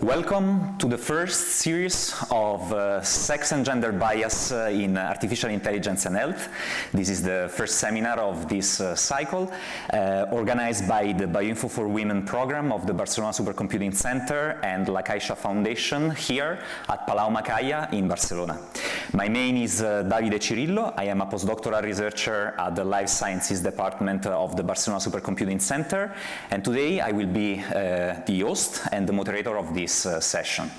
Welcome to the first series of sex and gender bias in artificial intelligence and health. This is the first seminar of this cycle, organized by the Bioinfo for Women program of the Barcelona Supercomputing Center and La Caixa Foundation here at Palau Macaya in Barcelona. My name is Davide Cirillo. I am a postdoctoral researcher at the Life Sciences Department of the Barcelona Supercomputing Center, and today I will be the host and the moderator of this session.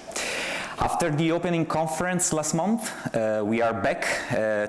After the opening conference last month, we are back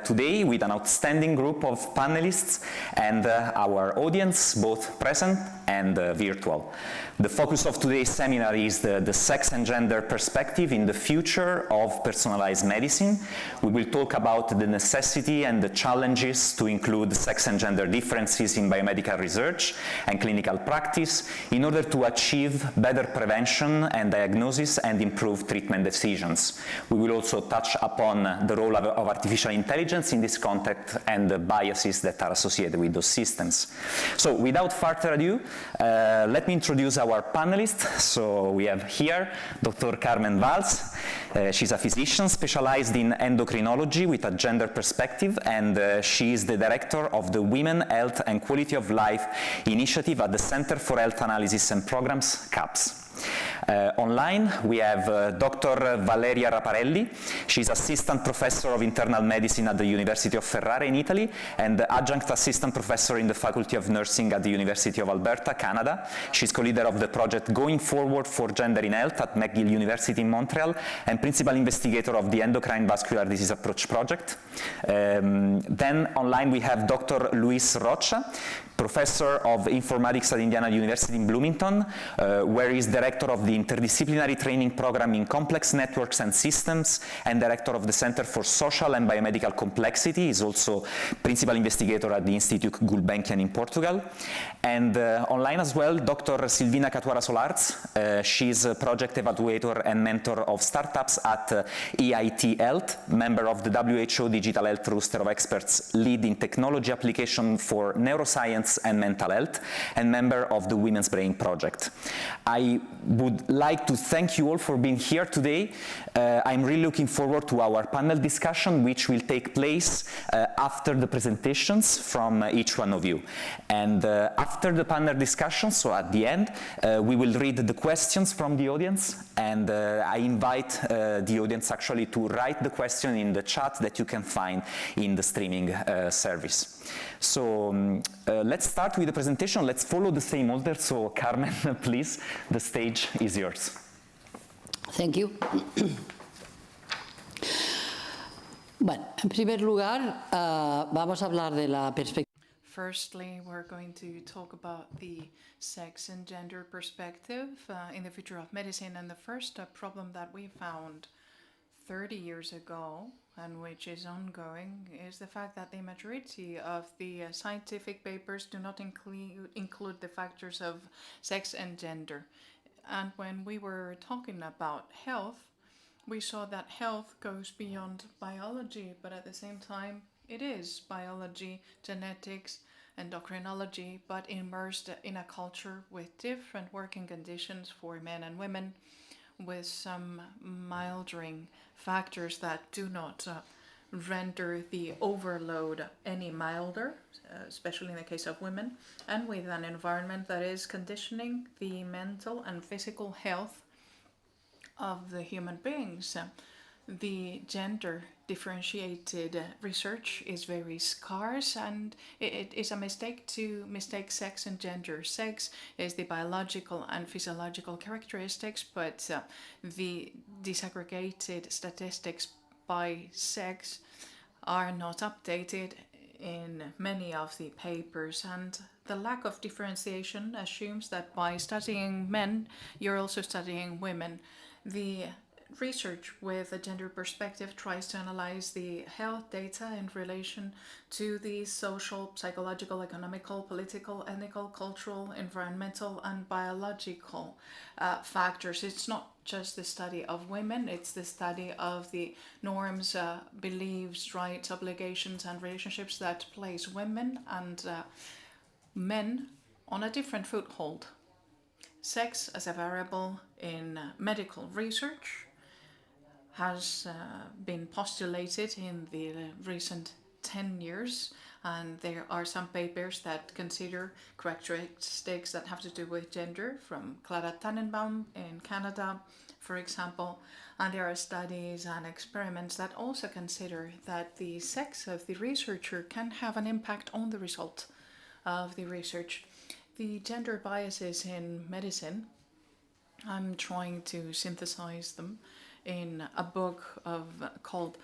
today with an outstanding group of panelists and our audience, both present and virtual. The focus of today's seminar is the sex and gender perspective in the future of personalized medicine. We will talk about the necessity and the challenges to include sex and gender differences in biomedical research and clinical practice in order to achieve better prevention and diagnosis and improve treatment decisions. We will also touch upon the role of artificial intelligence in this context and the biases that are associated with those systems. So without further ado, let me introduce our panelists. So we have here Dr. Carmen Valls. She's a physician specialized in endocrinology with a gender perspective, and she is the director of the Women, Health and Quality of Life Initiative at the Center for Health Analysis and Programs, CAPS. Online, we have Dr. Valeria Raparelli. She's assistant professor of internal medicine at the University of Ferrara in Italy and adjunct assistant professor in the Faculty of Nursing at the University of Alberta, Canada. She's co-leader of the project Going Forward for Gender in Health at McGill University in Montreal and principal investigator of the Endocrine Vascular Disease Approach project. Then online we have Dr. Luis Rocha, professor of informatics at Indiana University in Bloomington, where he's director of the Interdisciplinary Training Program in Complex Networks and Systems and director of the Center for Social and Biomedical Complexity. He's also principal investigator at the Institute Gulbenkian in Portugal. And online as well, Dr. Silvina Catuara Solarz. She's a project evaluator and mentor of startups at EIT Health, member of the WHO Digital Health Roster of Experts, lead in technology application for neuroscience and mental health, and member of the Women's Brain Project. I would like to thank you all for being here today. I'm really looking forward to our panel discussion, which will take place after the presentations from each one of you. And after the panel discussion, so at the end, we will read the questions from the audience, and I invite the audience actually to write the question in the chat that you can find in the streaming service. So let's start with the presentation. Let's follow the same order. So Carmen, please, the stage is yours. Thank you. Bueno, en primer lugar, vamos a hablar de la perspectiva. Firstly, we're going to talk about the sex and gender perspective in the future of medicine. And the first problem that we found 30 years ago, and which is ongoing, is the fact that the majority of the scientific papers do not include the factors of sex and gender. And when we were talking about health, we saw that health goes beyond biology, but at the same time, it is biology, genetics, endocrinology, but immersed in a culture with different working conditions for men and women, with some mildering factors that do not render the overload any milder, especially in the case of women, and with an environment that is conditioning the mental and physical health of the human beings. The gender differentiated research is very scarce, and it is a mistake to mistake sex and gender. Sex is the biological and physiological characteristics, but the disaggregated statistics by sex are not updated in many of the papers, and the lack of differentiation assumes that by studying men, you're also studying women. The research with a gender perspective tries to analyze the health data in relation to the social, psychological, economical, political, ethical, cultural, environmental, and biological factors. It's not just the study of women, it's the study of the norms, beliefs, rights, obligations, and relationships that place women and men on a different foothold. Sex as a variable in medical research has been postulated in the recent 10 years, and there are some papers that consider characteristics that have to do with gender, from Clara Tannenbaum in Canada, for example. And there are studies and experiments that also consider that the sex of the researcher can have an impact on the result of the research. The gender biases in medicine, I'm trying to synthesize them in a book called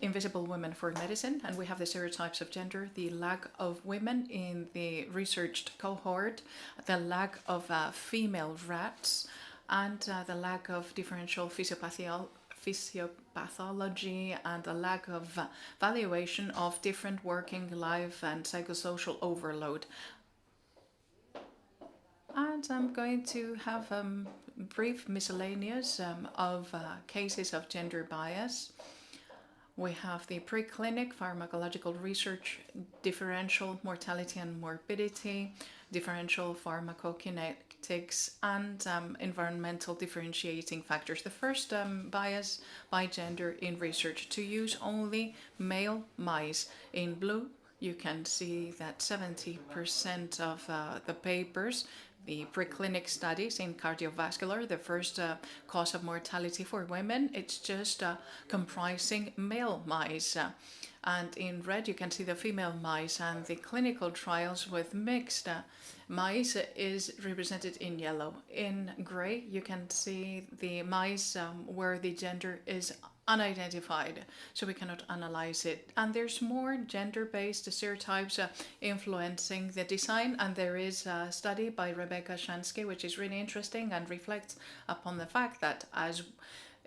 Invisible Women for Medicine, and we have the stereotypes of gender, the lack of women in the researched cohort, the lack of female rats, and the lack of differential physiopathology, and the lack of valuation of different working life and psychosocial overload. And I'm going to have brief miscellaneous of cases of gender bias. We have the preclinic pharmacological research, differential mortality and morbidity, differential pharmacokinetics, and environmental differentiating factors. The first bias by gender in research, to use only male mice. In blue, you can see that 70% of the papers, the preclinic studies in cardiovascular, the first cause of mortality for women, it's just comprising male mice. And in red, you can see the female mice, and the clinical trials with mixed mice is represented in yellow. In gray, you can see the mice where the gender is unidentified, so we cannot analyze it. And there's more gender-based stereotypes influencing the design, and there is a study by Rebecca Shansky, which is really interesting and reflects upon the fact that as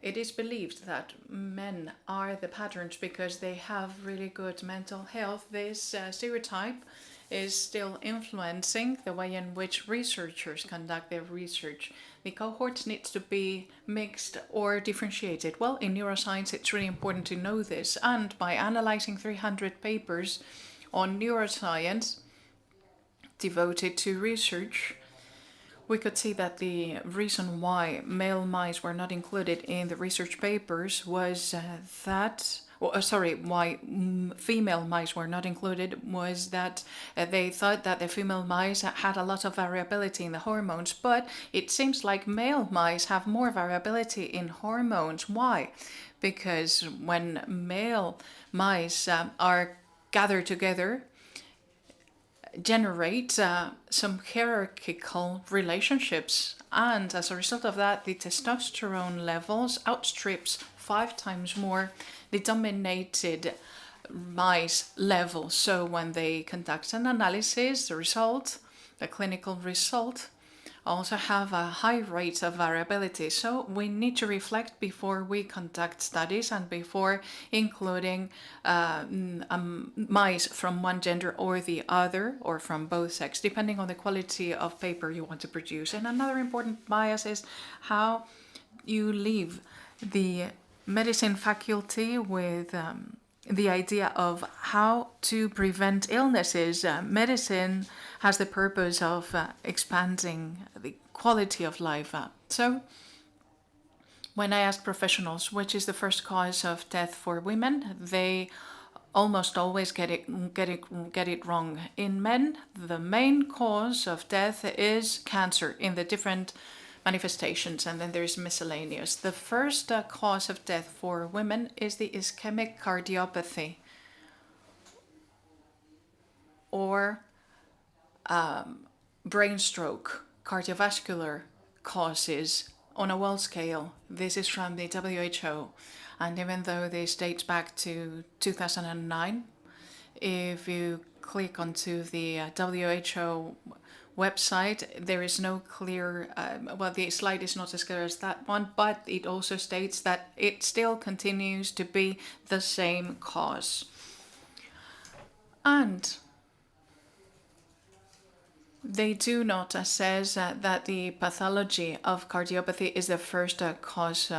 it is believed that men are the patterns because they have really good mental health, this stereotype is still influencing the way in which researchers conduct their research. The cohorts needs to be mixed or differentiated. Well, in neuroscience, it's really important to know this. And by analyzing 300 papers on neuroscience devoted to research, we could see that the reason why male mice were not included in the research papers was why female mice were not included was that they thought that the female mice had a lot of variability in the hormones, but it seems like male mice have more variability in hormones. Why? Because when male mice are gathered together, generate some hierarchical relationships, and as a result of that, the testosterone levels outstrips 5 times more the dominated mice level. So when they conduct an analysis, the clinical result, also have a high rate of variability. So we need to reflect before we conduct studies and before including mice from one gender or the other, or from both sex, depending on the quality of paper you want to produce. And another important bias is how you leave the medicine faculty with the idea of how to prevent illnesses. Medicine has the purpose of expanding the quality of life. So when I ask professionals which is the first cause of death for women, they almost always get it wrong. In men, the main cause of death is cancer in the different manifestations, and then there's miscellaneous. The first cause of death for women is the ischemic cardiopathy, or brain stroke, cardiovascular causes on a world scale. This is from the WHO, and even though this dates back to 2009, if you click onto the WHO website, there is no clear, the slide is not as clear as that one, but it also states that it still continues to be the same cause. And they do not assess that the pathology of cardiopathy is the first cause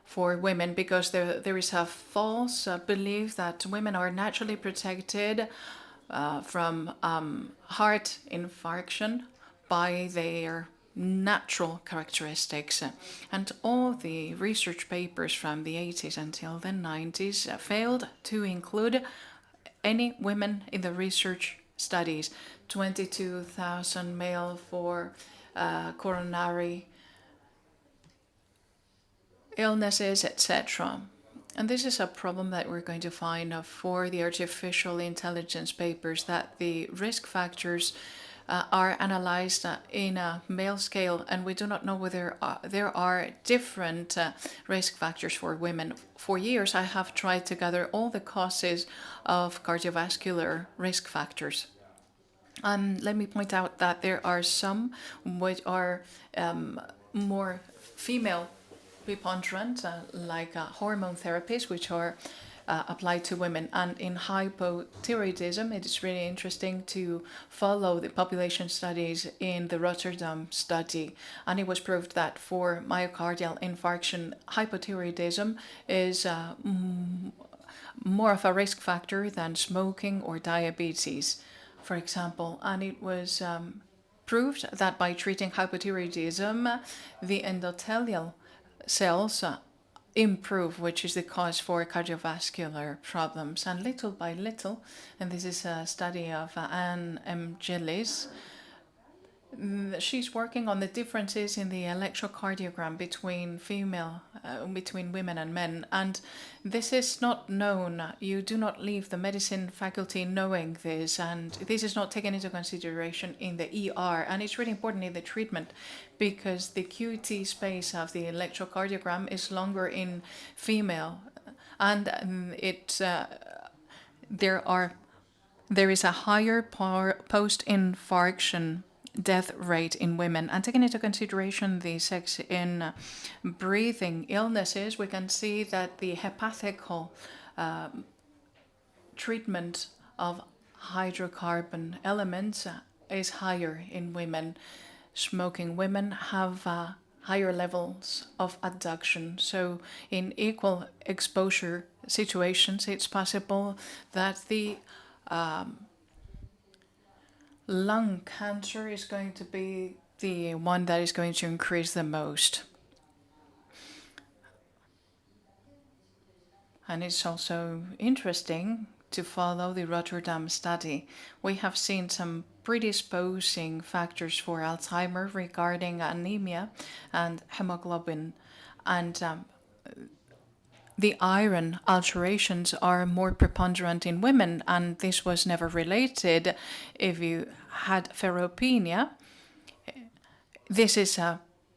for women, because there is a false belief that women are naturally protected from heart infarction by their natural characteristics. And all the research papers from the 80s until the 90s failed to include any women in the research studies. 22,000 male for coronary illnesses, etc. And this is a problem that we're going to find for the artificial intelligence papers, that the risk factors are analyzed in a male scale, and we do not know whether there are different risk factors for women. For years, I have tried to gather all the causes of cardiovascular risk factors. Let me point out that there are some which are more female preponderant, like hormone therapies, which are applied to women. And in hypothyroidism, it is really interesting to follow the population studies in the Rotterdam study. And it was proved that for myocardial infarction, hypothyroidism is more of a risk factor than smoking or diabetes, for example. And it was proved that by treating hypothyroidism, the endothelial cells improve, which is the cause for cardiovascular problems. And little by little, and this is a study of Anne M. Gillies, she's working on the differences in the electrocardiogram between between women and men, and this is not known. You do not leave the medicine faculty knowing this, and this is not taken into consideration in the ER, and it's really important in the treatment because the QT space of the electrocardiogram is longer in female, and there is a higher post-infarction death rate in women. And taking into consideration the sex in breathing illnesses, we can see that the hepatical treatment of hydrocarbon elements is higher in women. Smoking women have higher levels of adduction. So in equal exposure situations, it's possible that the lung cancer is going to be the one that is going to increase the most. And it's also interesting to follow the Rotterdam study. We have seen some predisposing factors for Alzheimer regarding anemia and hemoglobin, and the iron alterations are more preponderant in women, and this was never related. If you had ferropenia, this is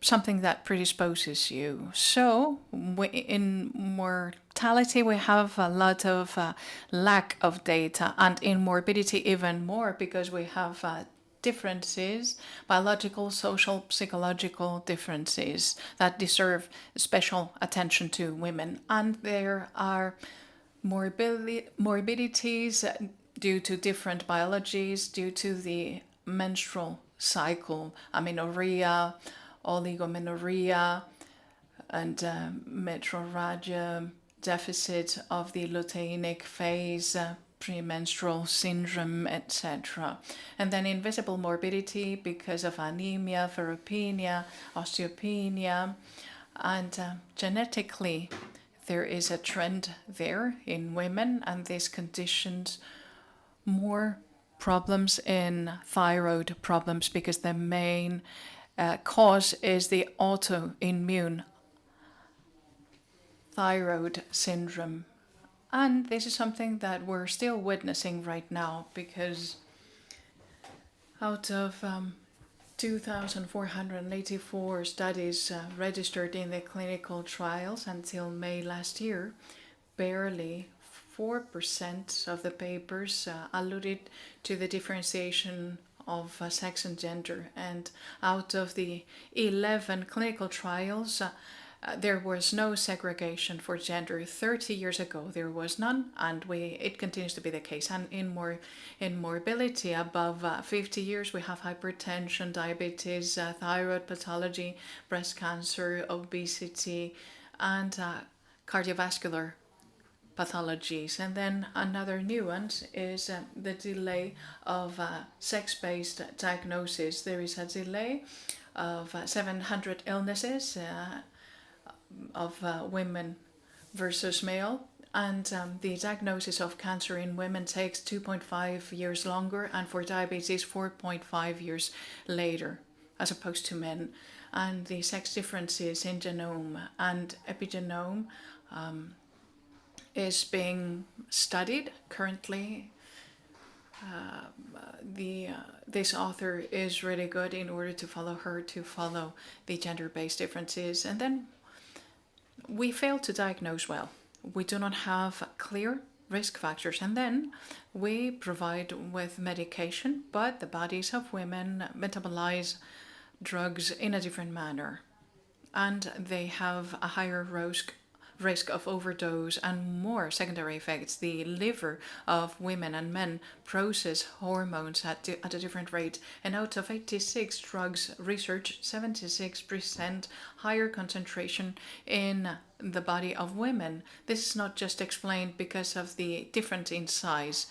something that predisposes you. So in mortality, we have a lot of lack of data, and in morbidity even more, because we have differences, biological, social, psychological differences that deserve special attention to women. And there are morbidities due to different biologies, due to the menstrual cycle, amenorrhea, oligomenorrhea, and metrorrhagia, deficit of the luteinic phase, premenstrual syndrome, etc. And then invisible morbidity because of anemia, ferropenia, osteopenia, and genetically there is a trend there in women, and this conditions more problems in thyroid problems because the main cause is the autoimmune thyroid syndrome. And this is something that we're still witnessing right now, because out of 2,484 studies registered in the clinical trials until May last year, barely 4% of the papers alluded to the differentiation of sex and gender. And out of the 11 clinical trials, there was no segregation for gender. 30 years ago, there was none, and it continues to be the case. And in morbidity above 50 years, we have hypertension, diabetes, thyroid pathology, breast cancer, obesity, and cardiovascular pathologies. And then another nuance is the delay of sex-based diagnosis. There is a delay of 700 illnesses of women versus male. And the diagnosis of cancer in women takes 2.5 years longer, and for diabetes, 4.5 years later, as opposed to men. And the sex differences in genome and epigenome is being studied currently. This author is really good in order to follow the gender-based differences. And then we fail to diagnose well. We do not have clear risk factors, and then we provide with medication, but the bodies of women metabolize drugs in a different manner, and they have a higher risk of overdose and more secondary effects. The liver of women and men process hormones at a different rate, and out of 86 drugs researched, 76% higher concentration in the body of women. This is not just explained because of the difference in size,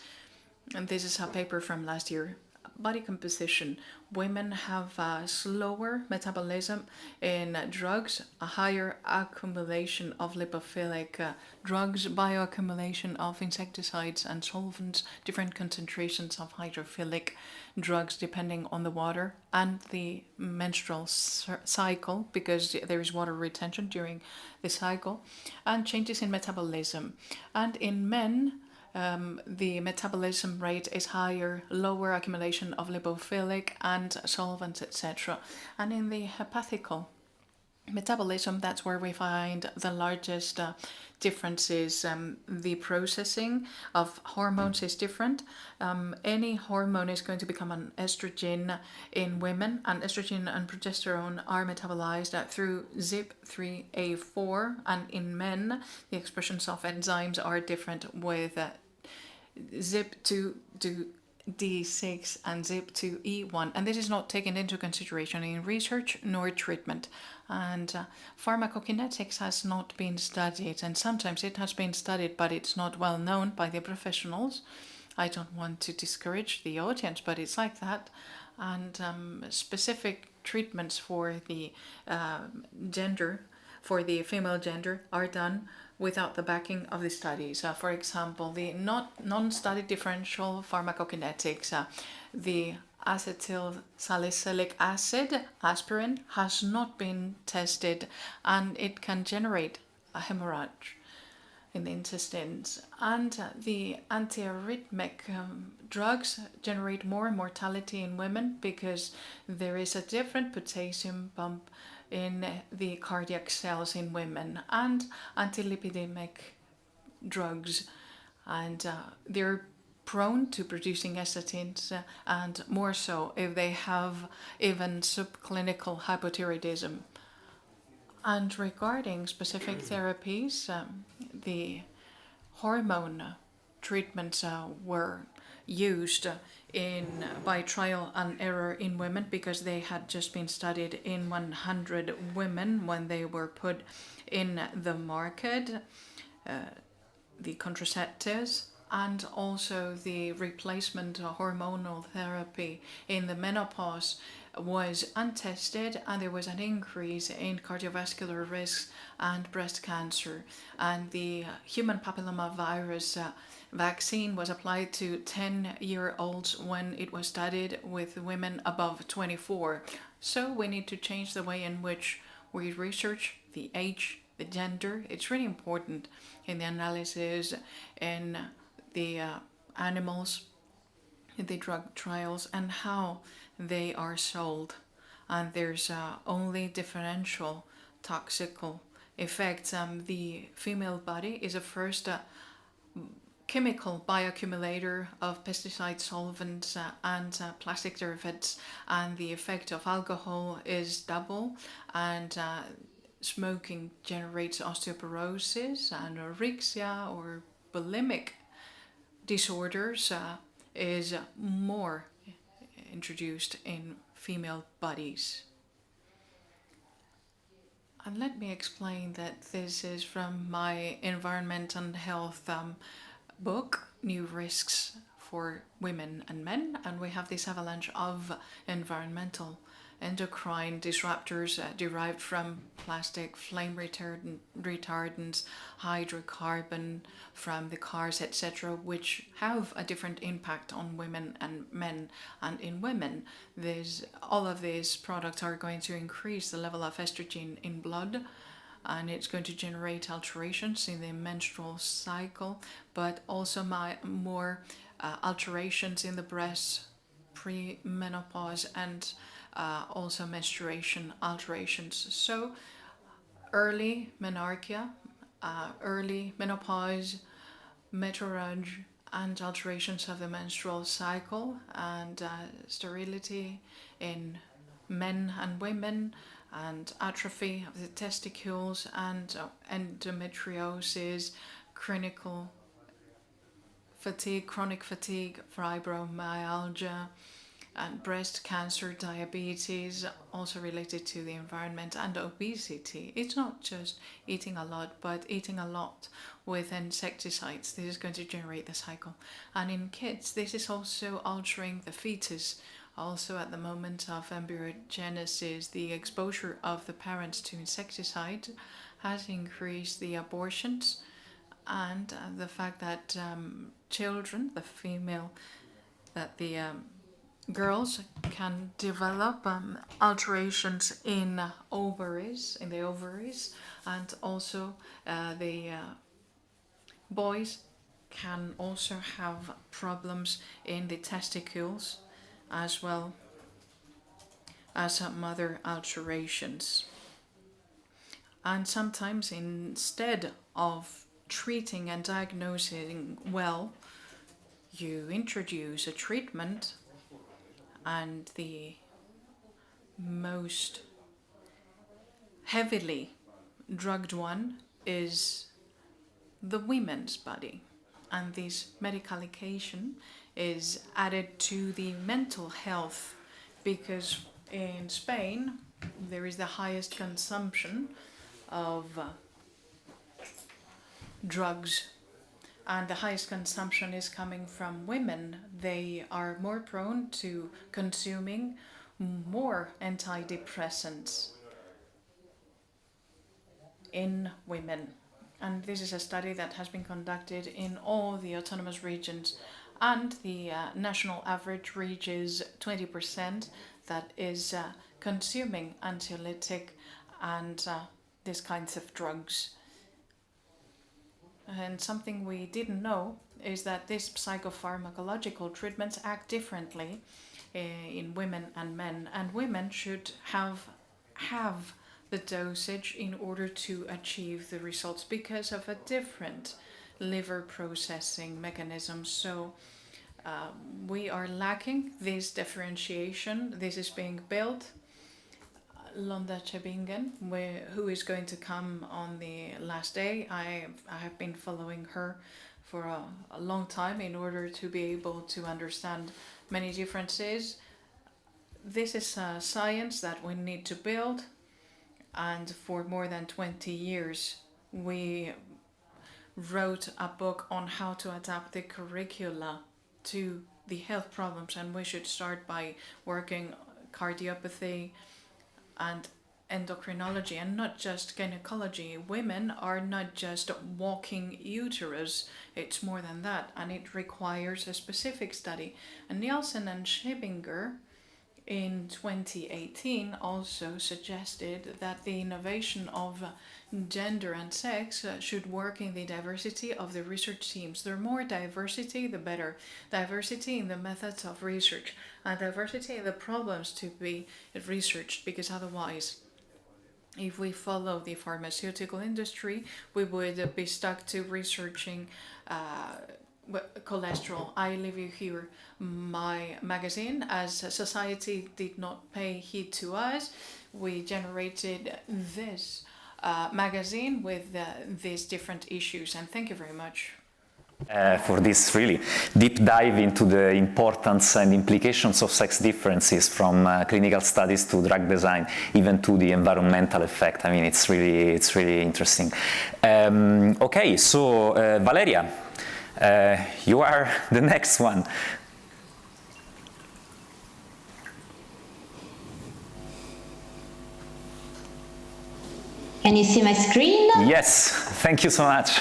and this is a paper from last year. Body composition. Women have a slower metabolism in drugs, a higher accumulation of lipophilic drugs, bioaccumulation of insecticides and solvents, different concentrations of hydrophilic drugs depending on the water and the menstrual cycle, because there is water retention during the cycle, and changes in metabolism. And in men, the metabolism rate is higher, lower accumulation of lipophilic and solvents, etc. And in the hepatical metabolism, that's where we find the largest differences. The processing of hormones is different. Any hormone is going to become an estrogen in women, and estrogen and progesterone are metabolized through ZIP3A4, and in men, the expressions of enzymes are different, with ZIP2D6 and ZIP2E1, and this is not taken into consideration in research nor treatment. And pharmacokinetics has not been studied, and sometimes it has been studied, but it's not well known by the professionals. I don't want to discourage the audience, but it's like that. And specific treatments for the for the female gender, are done without the backing of the studies. For example, the non-study differential pharmacokinetics, the acetyl salicylic acid, aspirin, has not been tested, and it can generate a hemorrhage in the intestines. And the antiarrhythmic drugs generate more mortality in women because there is a different potassium pump in the cardiac cells in women, and antilipidemic drugs, and they're prone to producing statins, and more so if they have even subclinical hypothyroidism. And regarding specific therapies, the hormone treatments were used by trial and error in women because they had just been studied in 100 women when they were put in the market, the contraceptives, and also the replacement hormonal therapy in the menopause was untested, and there was an increase in cardiovascular risks and breast cancer. And the human papillomavirus vaccine was applied to 10-year-olds when it was studied with women above 24. So we need to change the way in which we research the age, the gender. It's really important in the analysis in the animals, in the drug trials, and how they are sold. And there's only differential toxical effects. The female body is a first chemical bioaccumulator of pesticide solvents and plastic derivatives, and the effect of alcohol is double, and smoking generates osteoporosis, anorexia or bulimic disorders is more introduced in female bodies. And let me explain that this is from my environment and health book, New Risks for Women and Men, and we have this avalanche of environmental endocrine disruptors derived from plastic, flame retardants, hydrocarbon from the cars, etc., which have a different impact on women and men. And in women, all of these products are going to increase the level of estrogen in blood, and it's going to generate alterations in the menstrual cycle, but also more alterations in the breast, pre-menopause, and also menstruation alterations. So early menarche, early menopause, metrorrhage, and alterations of the menstrual cycle, and sterility in men and women, and atrophy of the testicles, and endometriosis, chronic fatigue, fibromyalgia, and breast cancer, diabetes, also related to the environment, and obesity. It's not just eating a lot, but eating a lot with insecticides. This is going to generate the cycle. And in kids, this is also altering the fetus. Also, at the moment of embryogenesis, the exposure of the parents to insecticide has increased the abortions, and the fact that children, the girls can develop alterations in the ovaries, and also the boys can also have problems in the testicles, as well as mother alterations. And sometimes, instead of treating and diagnosing well, you introduce a treatment, and the most heavily drugged one is the women's body. And this medicalization is added to the mental health, because in Spain there is the highest consumption of drugs, and the highest consumption is coming from women. They are more prone to consuming more antidepressants in women. And this is a study that has been conducted in all the autonomous regions, and the national average reaches 20% that is consuming anxiolytic and these kinds of drugs. And something we didn't know is that these psychopharmacological treatments act differently in women and men, and women should have the dosage in order to achieve the results because of a different liver processing mechanism. So we are lacking this differentiation. This is being built. Londa Chebingen, who is going to come on the last day. I have been following her for a long time in order to be able to understand many differences. This is a science that we need to build, and for more than 20 years we wrote a book on how to adapt the curricula to the health problems, and we should start by working cardiopathy and endocrinology, and not just gynecology. Women are not just walking uterus, it's more than that, and it requires a specific study. And Nielsen and Schebinger in 2018 also suggested that the innovation of gender and sex should work in the diversity of the research teams. The more diversity, the better. Diversity in the methods of research, and diversity in the problems to be researched, because otherwise, if we follow the pharmaceutical industry, we would be stuck to researching cholesterol. I leave you here my magazine. As society did not pay heed to us, we generated this magazine with these different issues, and thank you very much. For this really deep dive into the importance and implications of sex differences, from clinical studies to drug design, even to the environmental effect. I mean, it's really interesting. Okay, so Valeria, you are the next one. Can you see my screen? Yes, thank you so much.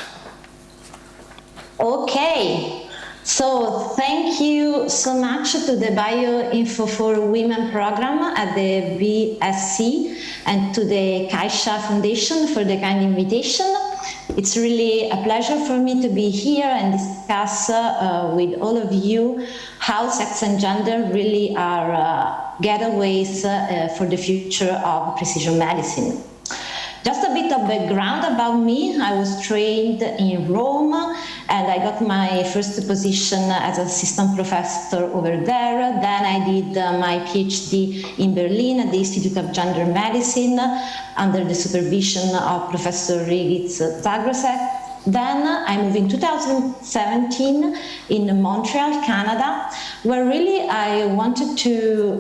Okay, so thank you so much to the Bioinfo for Women program at the BSc and to the Caixa Foundation for the kind invitation. It's really a pleasure for me to be here and discuss with all of you how sex and gender really are gateways for the future of precision medicine. Just a bit of background about me. I was trained in Rome and I got my first position as assistant professor over there. Then I did my PhD in Berlin at the Institute of Gender Medicine under the supervision of Professor Regis Zagrosek. Then I moved in 2017 in Montreal, Canada, where really I wanted to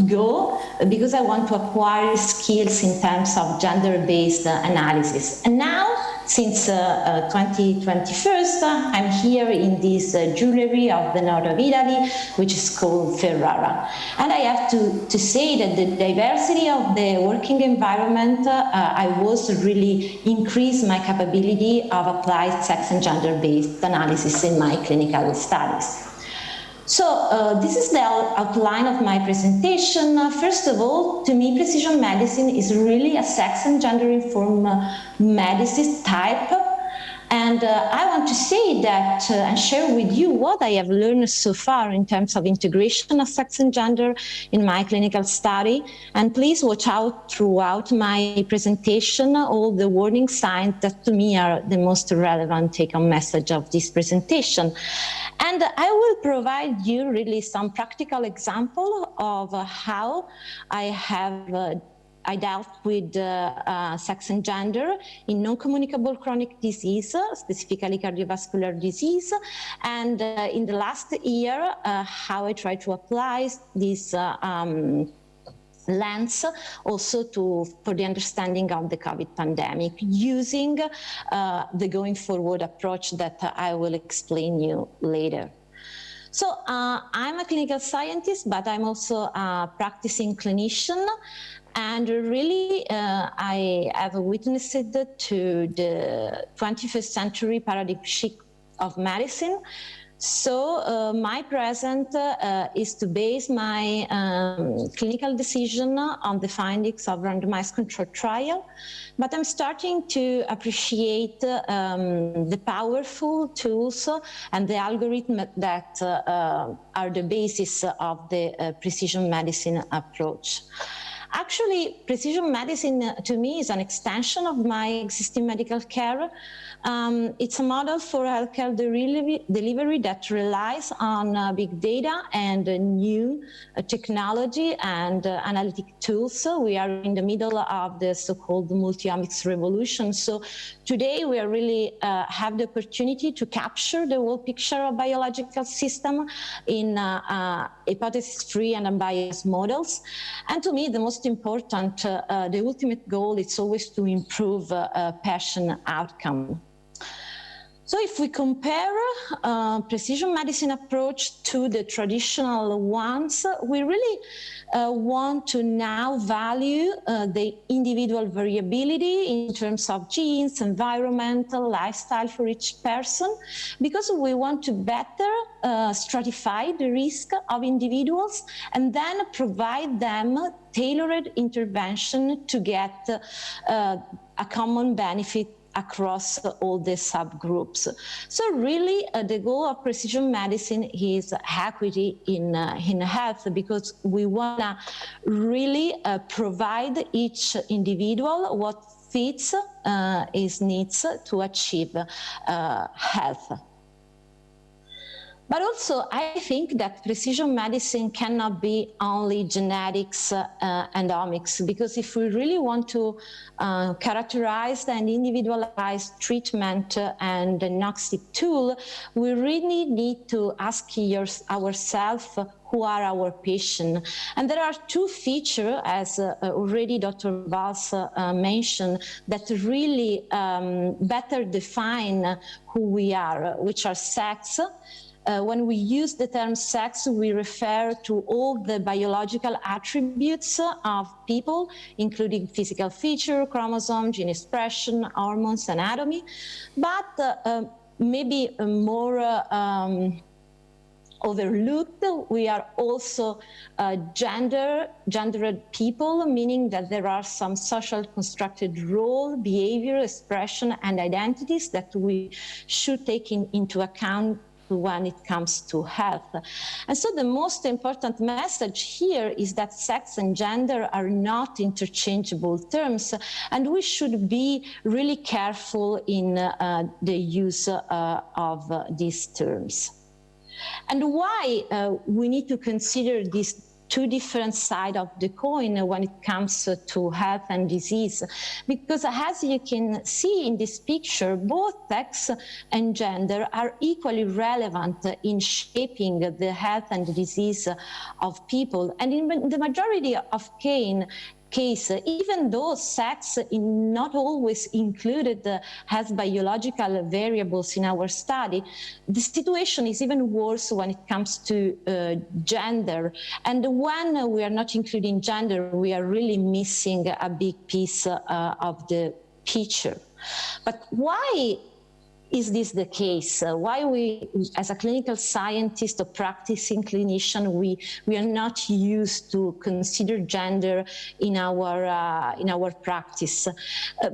go because I want to acquire skills in terms of gender-based analysis. And now, since 2021, I'm here in this jewelry of the north of Italy, which is called Ferrara. And I have to say that the diversity of the working environment, I was really increased my capability of applied sex and gender-based analysis in my clinical studies. So this is the outline of my presentation. First of all, to me, precision medicine is really a sex and gender-informed medicine type. And I want to say that and share with you what I have learned so far in terms of integration of sex and gender in my clinical study. And please watch out throughout my presentation all the warning signs that to me are the most relevant take-home message of this presentation. And I will provide you really some practical example of how I dealt with sex and gender in non-communicable chronic disease, specifically cardiovascular disease, and in the last year, how I try to apply this lens also for the understanding of the COVID pandemic using the going forward approach that I will explain you later. So I'm a clinical scientist, but I'm also a practicing clinician. And really, I have witnessed to the 21st century paradigm shift of medicine. So my present is to base my clinical decision on the findings of randomized controlled trial, but I'm starting to appreciate the powerful tools and the algorithm that are the basis of the precision medicine approach. Actually, precision medicine to me is an extension of my existing medical care. It's a model for healthcare delivery that relies on big data and new technology and analytic tools. So we are in the middle of the so-called multi-omics revolution. So today we are really have the opportunity to capture the whole picture of biological system in hypothesis-free and unbiased models. And to me, the most important, the ultimate goal is always to improve patient outcome. So if we compare precision medicine approach to the traditional ones, we really want to now value the individual variability in terms of genes, environmental, lifestyle for each person, because we want to better stratify the risk of individuals and then provide them tailored intervention to get a common benefit across all the subgroups. So really the goal of precision medicine is equity in health, because we wanna really provide each individual what fits his needs to achieve health. But also, I think that precision medicine cannot be only genetics and omics, because if we really want to characterize and individualize treatment and diagnostic tool, we really need to ask ourselves who are our patients. And there are two features, as already Dr. Valls mentioned, that really better define who we are, which are sex When we use the term sex, we refer to all the biological attributes of people, including physical feature, chromosome, gene expression, hormones, anatomy. But maybe more overlooked, we are also gendered people, meaning that there are some social constructed role, behavior, expression, and identities that we should take into account when it comes to health. And so the most important message here is that sex and gender are not interchangeable terms, and we should be really careful in the use of these terms. And why we need to consider these two different sides of the coin when it comes to health and disease? Because as you can see in this picture, both sex and gender are equally relevant in shaping the health and disease of people. And in the majority of case, even though sex is not always included as biological variables in our study, the situation is even worse when it comes to gender. And when we are not including gender, we are really missing a big piece of the picture. But why is this the case? Why we, as a clinical scientist or practicing clinician, we are not used to consider gender in our practice?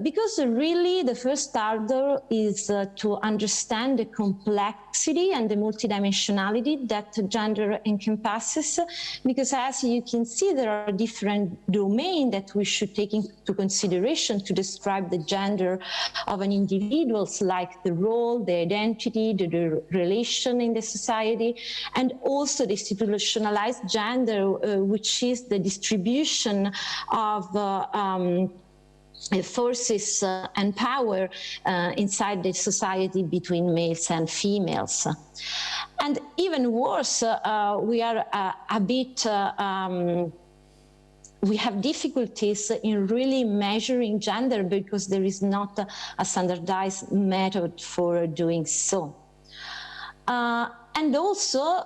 Because really the first order is to understand the complexity and the multidimensionality that gender encompasses. Because as you can see, there are different domains that we should take into consideration to describe the gender of an individual, like the role, the identity, the relation in the society, and also the institutionalized gender, which is the distribution of forces and power inside the society between males and females. And even worse, we are a bit we have difficulties in really measuring gender because there is not a standardized method for doing so. And also,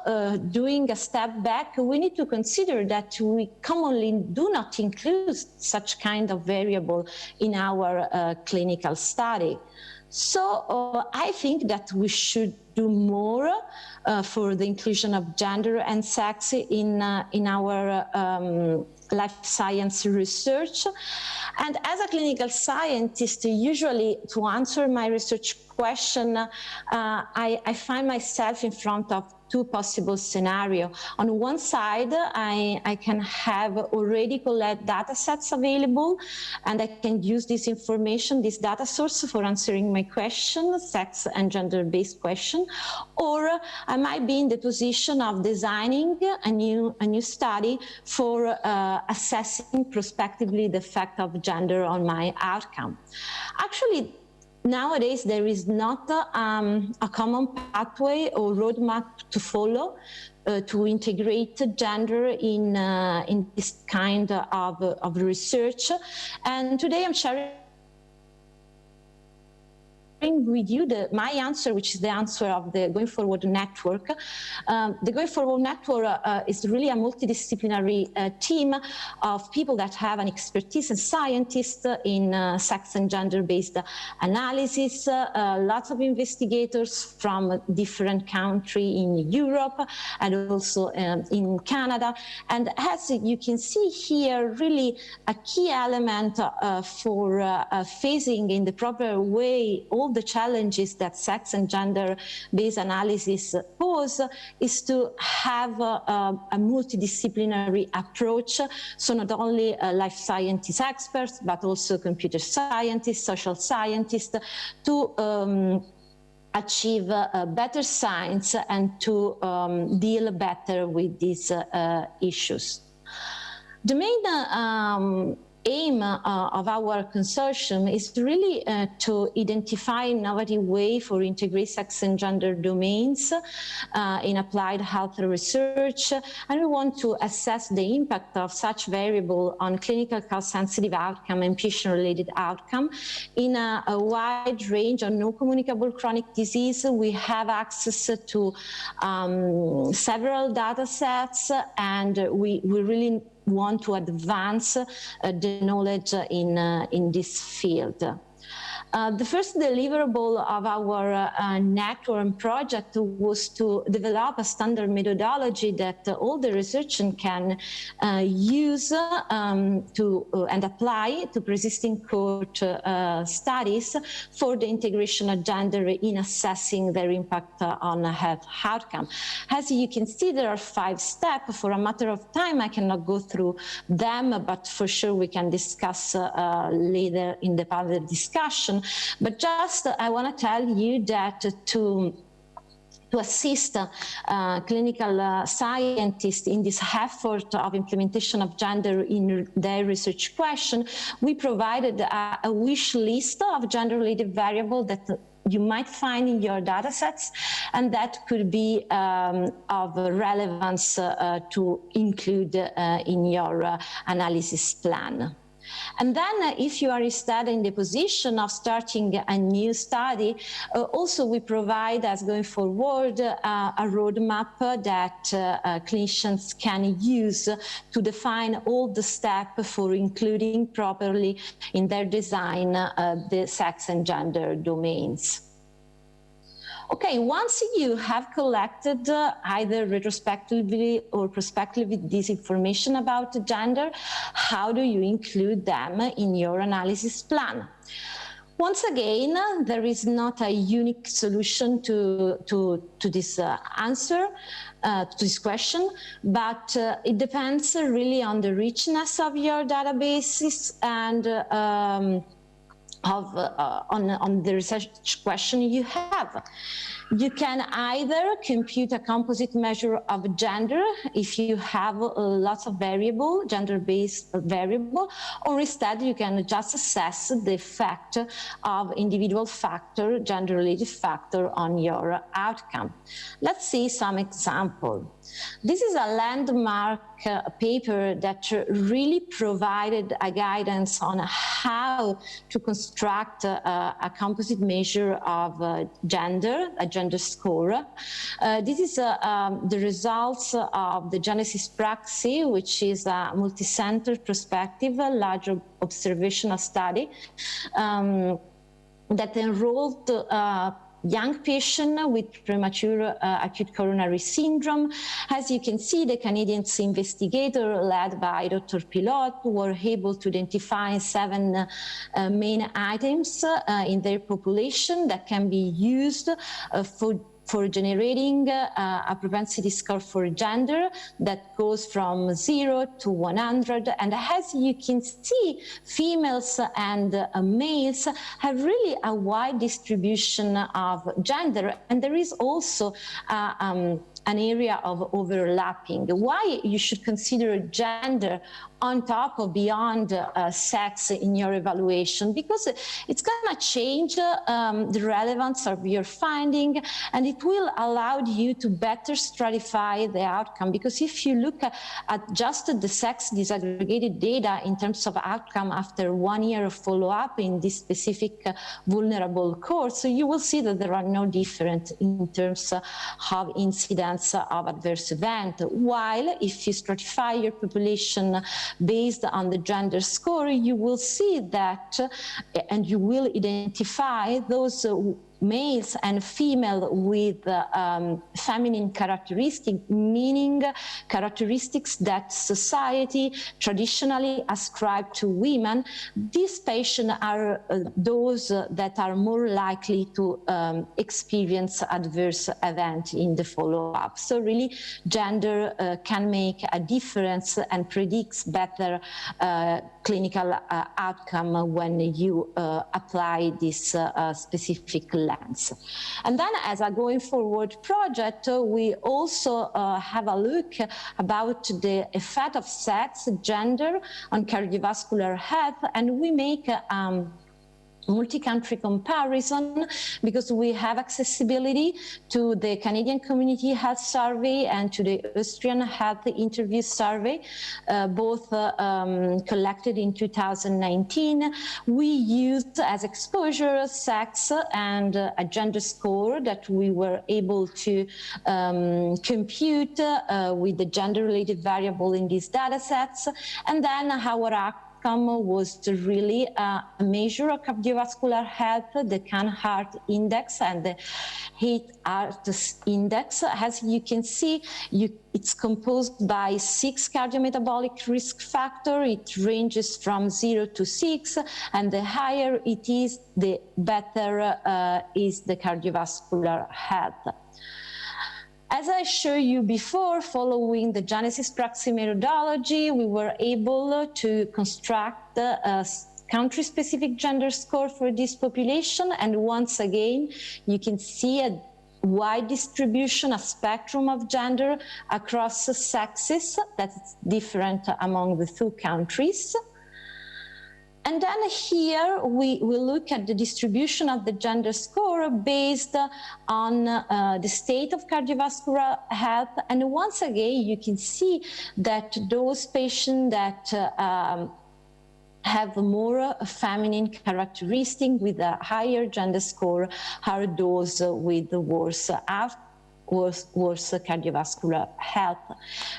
doing a step back, we need to consider that we commonly do not include such kind of variable in our clinical study. So I think that we should do more for the inclusion of gender and sex in our life science research. And as a clinical scientist, usually to answer my research question, I find myself in front of two possible scenarios. On one side, I can have already collect data sets available, and I can use this information, this data source, for answering my question, sex and gender-based question. Or I might be in the position of designing a new study for assessing prospectively the effect of gender on my outcome. Actually, nowadays, there is not a common pathway or roadmap to follow to integrate gender in this kind of research. And today I'm sharing with you my answer, which is the answer of the Going Forward Network. The Going Forward Network is really a multidisciplinary team of people that have an expertise as scientists in sex and gender-based analysis, lots of investigators from different countries in Europe and also in Canada. And as you can see here, really a key element for facing in the proper way all the challenges that sex and gender-based analysis pose is to have a multidisciplinary approach. So not only life sciences experts, but also computer scientists, social scientists, to achieve better science and to deal better with these issues. The main aim of our consortium is really to identify innovative way for integrate sex and gender domains in applied health research, and we want to assess the impact of such variable on clinical cost-sensitive outcome and patient-related outcome in a wide range of non-communicable chronic disease. We have access to several data sets, and we really want to advance the knowledge in this field. The first deliverable of our network project was to develop a standard methodology that all the researchers can use and apply to persisting cohort studies for the integration of gender in assessing their impact on health outcome. As you can see, there are 5 steps. For a matter of time, I cannot go through them, but for sure we can discuss later in the panel discussion. But just I want to tell you that to assist clinical scientists in this effort of implementation of gender in their research question, we provided a wish list of gender-related variables that you might find in your data sets, and that could be of relevance to include in your analysis plan. And then if you are instead in the position of starting a new study, also we provide, as going forward, a roadmap that clinicians can use to define all the steps for including properly in their design the sex and gender domains. Okay, once you have collected either retrospectively or prospectively this information about gender, how do you include them in your analysis plan? Once again, there is not a unique solution to this answer, to this question, but it depends really on the richness of your databases and on the research question you have. You can either compute a composite measure of gender if you have lots of variable, gender-based variable, or instead you can just assess the effect of individual factor, gender-related factor on your outcome. Let's see some example. This is a landmark paper that really provided a guidance on how to construct a composite measure of gender, a gender score. This is the results of the Genesis Praxis, which is a multi-center prospective, large observational study that enrolled young patient with premature acute coronary syndrome. As you can see, the Canadian investigator led by Dr. Pilot were able to identify 7 main items in their population that can be used for generating a propensity score for gender that goes from 0 to 100. And as you can see, females and males have really a wide distribution of gender, and there is also an area of overlapping. Why you should consider gender on top or beyond sex in your evaluation? Because it's going to change the relevance of your finding, and it will allow you to better stratify the outcome. Because if you look at just the sex disaggregated data in terms of outcome after 1 year of follow-up in this specific vulnerable cohort, so you will see that there are no difference in terms of incidence of adverse event. While if you stratify your population based on the gender score, you will see that, and you will identify those males and female with feminine characteristics, meaning characteristics that society traditionally ascribed to women. These patients are those that are more likely to experience adverse event in the follow-up. So really, gender can make a difference and predicts better clinical outcome when you apply this specific prevalence. And then as a going forward project, we also have a look about the effect of sex, gender on cardiovascular health, and we make multi-country comparison because we have accessibility to the Canadian Community Health Survey and to the Austrian Health Interview Survey, both collected in 2019. We used as exposure, sex, and a gender score that we were able to compute with the gender-related variable in these data sets, and then our outcome was to really measure cardiovascular health, the CAN-HEART index and the HEAT-HEART index. As you can see, it's composed by 6 cardiometabolic risk factors. It ranges from 0 to 6, and the higher it is, the better is the cardiovascular health. As I showed you before, following the Genesis-Praxis methodology, we were able to construct a country-specific gender score for this population. And once again, you can see a wide distribution, a spectrum of gender across sexes that's different among the 2 countries. And then here we look at the distribution of the gender score based on the state of cardiovascular health. And once again, you can see that those patients that have more feminine characteristics with a higher gender score are those with the worse cardiovascular health.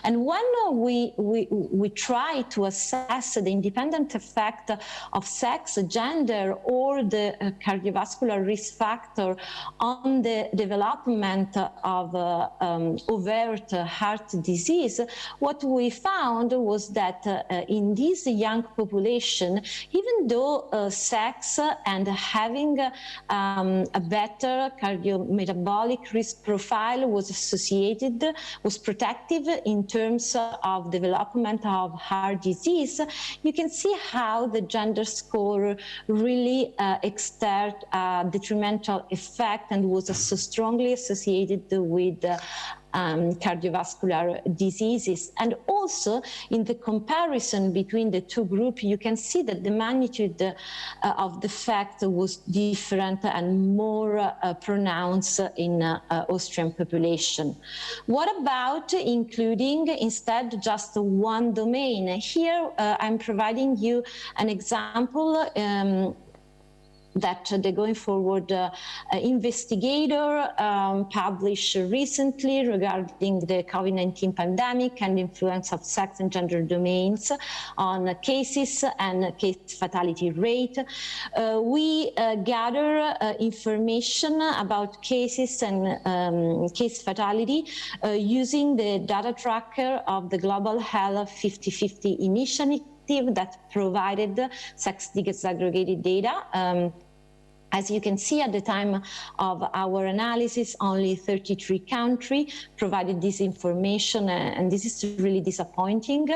And when we try to assess the independent effect of sex, gender, or the cardiovascular risk factor on the development of overt heart disease, what we found was that in this young population, even though sex and having a better cardiometabolic risk profile was protective in terms of development of heart disease, you can see how the gender score really exerted a detrimental effect and was so strongly associated with cardiovascular diseases. And also in the comparison between the 2 groups, you can see that the magnitude of the effect was different and more pronounced in Austrian population. What about including instead just 1 domain? Here I'm providing you an example that the Going Forward investigator published recently regarding the COVID-19 pandemic and influence of sex and gender domains on cases and case fatality rate. We gather information about cases and case fatality using the data tracker of the Global Health 50/50 initiative that provided sex disaggregated data. As you can see, at the time of our analysis, only 33 countries provided this information, and this is really disappointing,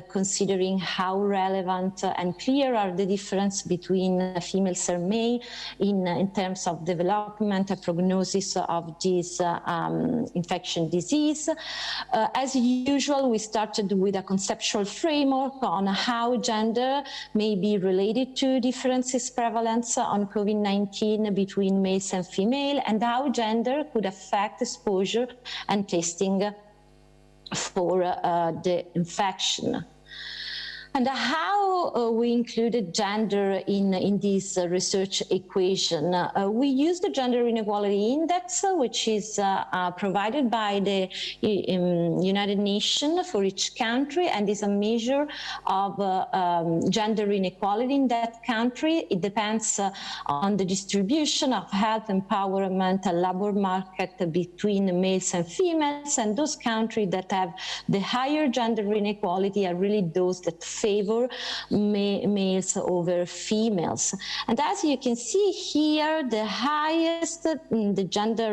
considering how relevant and clear are the difference between females and male in terms of development and prognosis of this infection disease. As usual, we started with a conceptual framework on how gender may be related to differences prevalence on COVID-19 between males and female, and how gender could affect exposure and testing for the infection. And how we included gender in this research equation. We used the Gender Inequality Index, which is provided by the United Nations for each country, and is a measure of gender inequality in that country. It depends on the distribution of health, empowerment, and labor market between males and females, and those countries that have the higher gender inequality are really those that favor males over females. And as you can see here, the highest the gender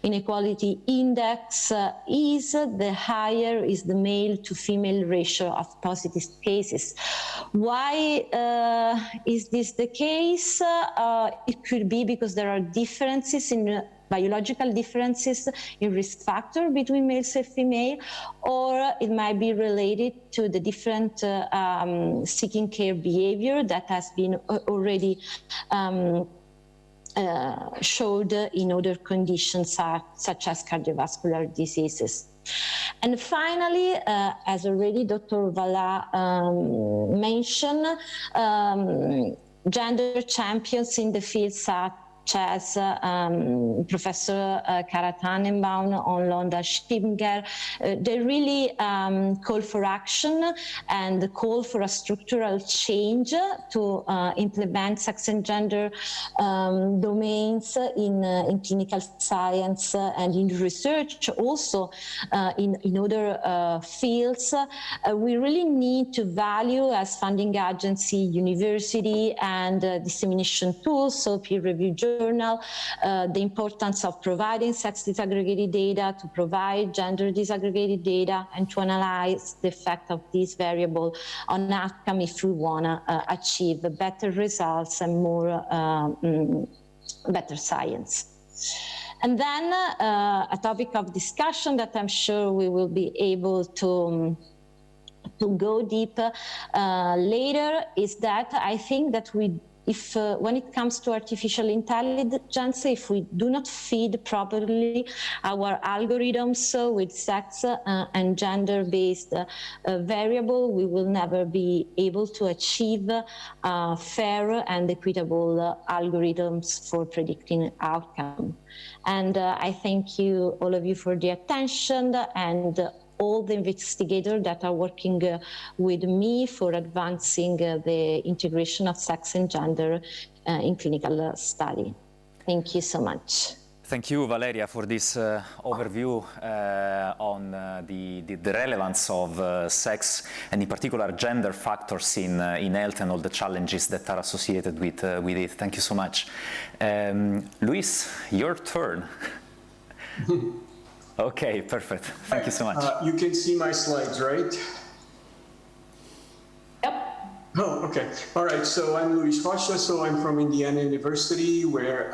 inequality index is, the higher is the male to female ratio of positive cases. Why is this the case? It could be because there are differences in biological differences in risk factor between males and female, or it might be related to the different seeking care behavior that has been already showed in other conditions such as cardiovascular diseases. And finally, as already Dr. Vallat mentioned, gender champions in the field such as Professor Kara Tannenbaum on Londa Schimger, they really call for action and call for a structural change to implement sex and gender domains in clinical science and in research, also in other fields. We really need to value as funding agency, university, and dissemination tools, so peer-reviewed journal, the importance of providing sex disaggregated data, to provide gender disaggregated data, and to analyze the effect of this variable on outcome if we want to achieve better results and more better science. And then a topic of discussion that I'm sure we will be able to go deeper later is that I think that when it comes to artificial intelligence, if we do not feed properly our algorithms with sex and gender-based variable, we will never be able to achieve fair and equitable algorithms for predicting outcome. And I thank you, all of you, for the attention, and all the investigators that are working with me for advancing the integration of sex and gender in clinical study. Thank you so much. Thank you, Valeria, for this overview on the relevance of sex and in particular gender factors in health and all the challenges that are associated with it. Thank you so much. Luis, your turn. Okay, perfect. Thank you so much. You can see my slides, right? Yep. Oh, okay. All right. So I'm Luis Rocha. So I'm from Indiana University, where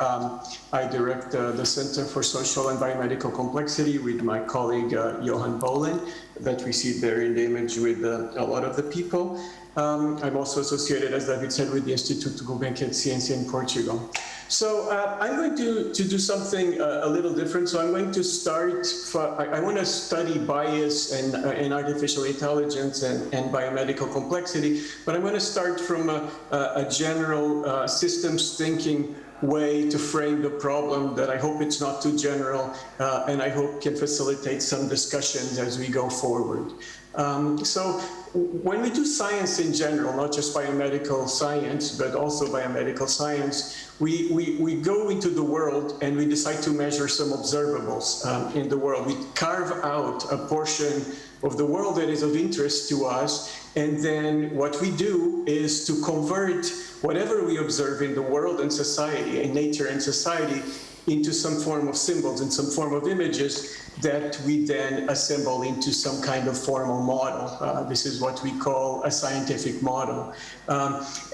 I direct the Center for Social and Biomedical Complexity with my colleague Johan Bolin, that we see there in the image with a lot of the people. I'm also associated, as David said, with the Instituto Gulbenkian de Ciência in Portugal. So I'm going to do something a little different. So I'm going to start, I want to study bias and artificial intelligence and biomedical complexity, but I'm going to start from a general systems thinking way to frame the problem that I hope it's not too general and I hope can facilitate some discussions as we go forward. So when we do science in general, not just biomedical science, but also biomedical science, we go into the world and we decide to measure some observables in the world. We carve out a portion of the world that is of interest to us, and then what we do is to convert whatever we observe in the world and society, in nature and society, into some form of symbols and some form of images that we then assemble into some kind of formal model. This is what we call a scientific model.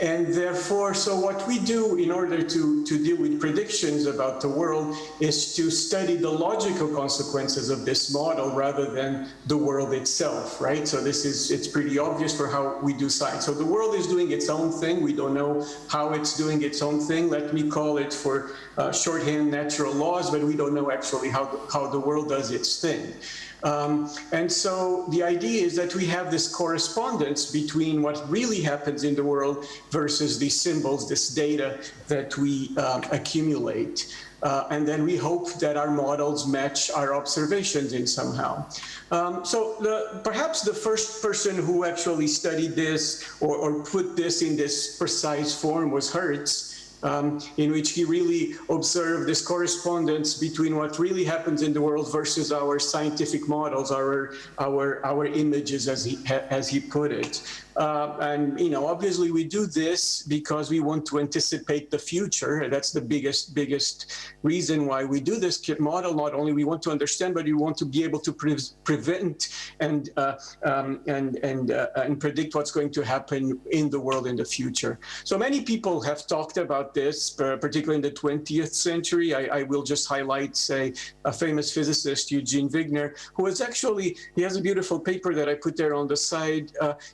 And therefore, so what we do in order to deal with predictions about the world is to study the logical consequences of this model rather than the world itself, right? So it's pretty obvious for how we do science. So the world is doing its own thing. We don't know how it's doing its own thing. Let me call it for shorthand natural laws, but we don't know actually how the world does its thing. And so the idea is that we have this correspondence between what really happens in the world versus these symbols, this data that we accumulate. And then we hope that our models match our observations in somehow. Perhaps the first person who actually studied this or put this in this precise form was Hertz. In which he really observed this correspondence between what really happens in the world versus our scientific models, our images, as he put it. And obviously we do this because we want to anticipate the future. That's the biggest reason why we do this model. Not only we want to understand, but we want to be able to prevent and predict what's going to happen in the world in the future. So many people have talked about this, particularly in the 20th century. I will just highlight, say, a famous physicist, Eugene Wigner, who is actually, he has a beautiful paper that I put there on the side,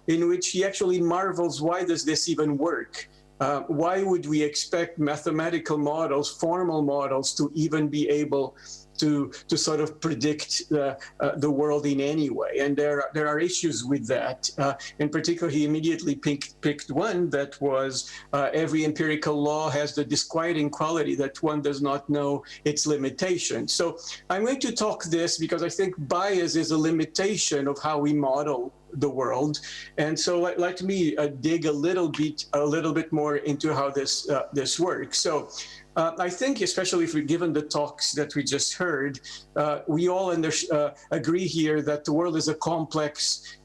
in which he actually marvels, why does this even work? Why would we expect mathematical models, formal models, to even be able to sort of predict the world in any way? And there are issues with that. In particular, he immediately picked one that was every empirical law has the disquieting quality that one does not know its limitations. So I'm going to talk this because I think bias is a limitation of how we model the world, and so let me dig a little bit more into how this works. So I think, especially if we're given the talks that we just heard, we all agree here that the world is a complex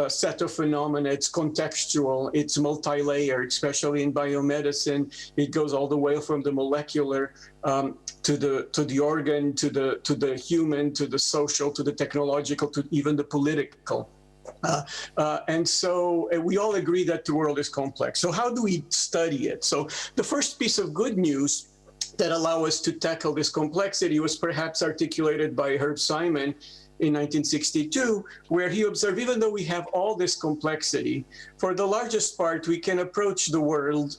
set of phenomena. It's contextual, it's multi-layered, especially in biomedicine. It goes all the way from the molecular to the organ, to the human, to the social, to the technological, to even the political. And so we all agree that the world is complex. So how do we study it? So the first piece of good news that allow us to tackle this complexity was perhaps articulated by Herb Simon in 1962, where he observed, even though we have all this complexity, for the largest part, we can approach the world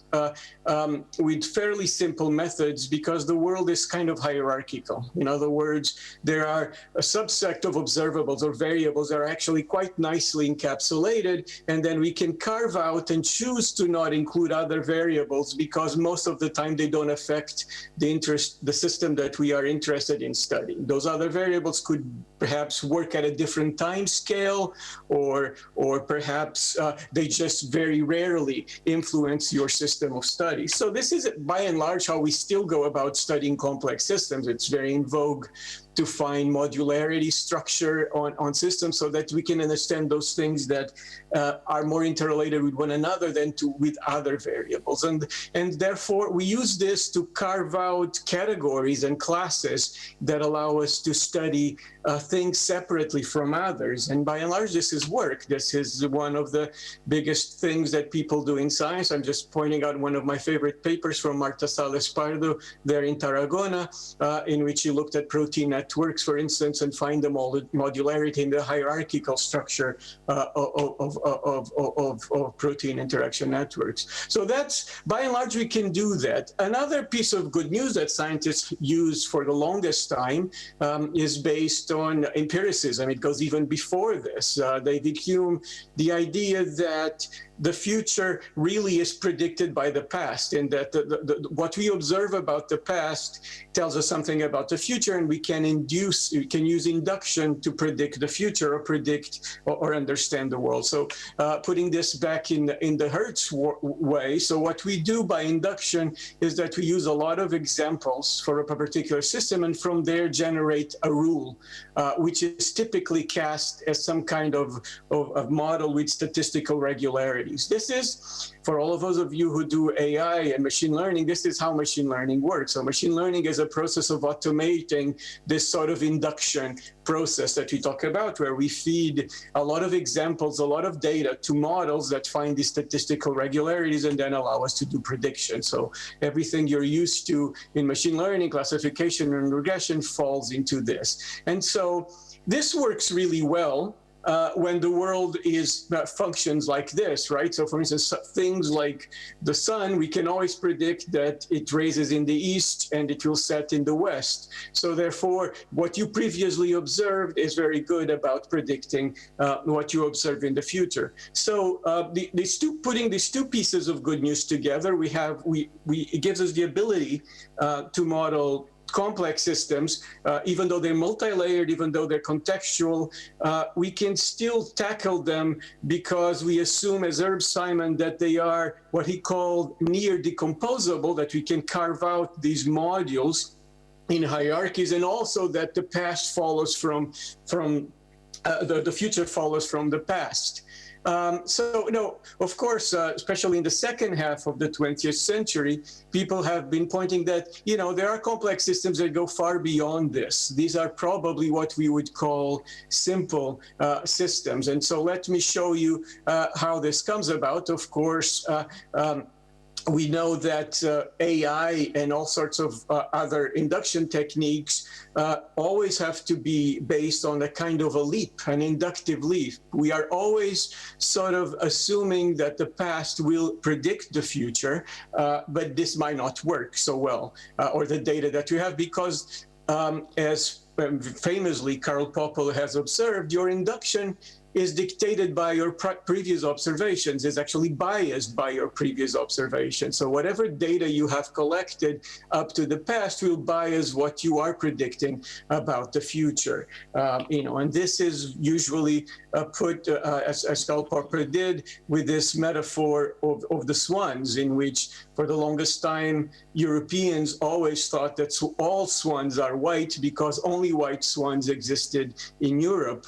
with fairly simple methods because the world is kind of hierarchical. In other words, there are a subset of observables or variables that are actually quite nicely encapsulated, and then we can carve out and choose to not include other variables because most of the time they don't affect the system that we are interested in studying. Those other variables could perhaps work at a different time scale, or perhaps they just very rarely influence your system of study. So this is, by and large, how we still go about studying complex systems. It's very in vogue to find modularity structure on systems so that we can understand those things that are more interrelated with one another than with other variables. And therefore, we use this to carve out categories and classes that allow us to study things separately from others. And by and large, this is work. This is one of the biggest things that people do in science. I'm just pointing out one of my favorite papers from Marta Sales Pardo there in Tarragona, in which he looked at protein networks, for instance, and find the modularity in the hierarchical structure of protein interaction networks. So that's, by and large, we can do that. Another piece of good news that scientists use for the longest time is based on empiricism. It goes even before this. David Hume, the idea that the future really is predicted by the past, and that what we observe about the past tells us something about the future, and we can use induction to predict the future or predict or understand the world. So putting this back in the Hertz way, so what we do by induction is that we use a lot of examples for a particular system, and from there generate a rule, which is typically cast as some kind of model with statistical regularity. This is, for all of those of you who do AI and machine learning, this is how machine learning works. So machine learning is a process of automating this sort of induction process that we talk about, where we feed a lot of examples, a lot of data to models that find these statistical regularities and then allow us to do prediction. So everything you're used to in machine learning, classification, and regression falls into this. And so this works really well when the world functions like this, right? So for instance, things like the sun, we can always predict that it rises in the east and it will set in the west. So therefore, what you previously observed is very good about predicting what you observe in the future. So putting these two pieces of good news together, it gives us the ability to model complex systems, even though they're multi-layered, even though they're contextual, we can still tackle them because we assume, as Herb Simon, that they are what he called near decomposable, that we can carve out these modules in hierarchies, and also that the past follows from the future follows from the past. Of course, especially in the second half of the 20th century, people have been pointing that, there are complex systems that go far beyond this. These are probably what we would call simple systems. And so let me show you how this comes about. Of course, we know that AI and all sorts of other induction techniques always have to be based on a kind of a leap, an inductive leap. We are always sort of assuming that the past will predict the future, but this might not work so well, or the data that we have, because as famously Karl Popper has observed, your induction is dictated by your previous observations, is actually biased by your previous observations. So whatever data you have collected up to the past will bias what you are predicting about the future. And this is usually put, as Karl Popper did, with this metaphor of the swans, in which for the longest time, Europeans always thought that all swans are white because only white swans existed in Europe.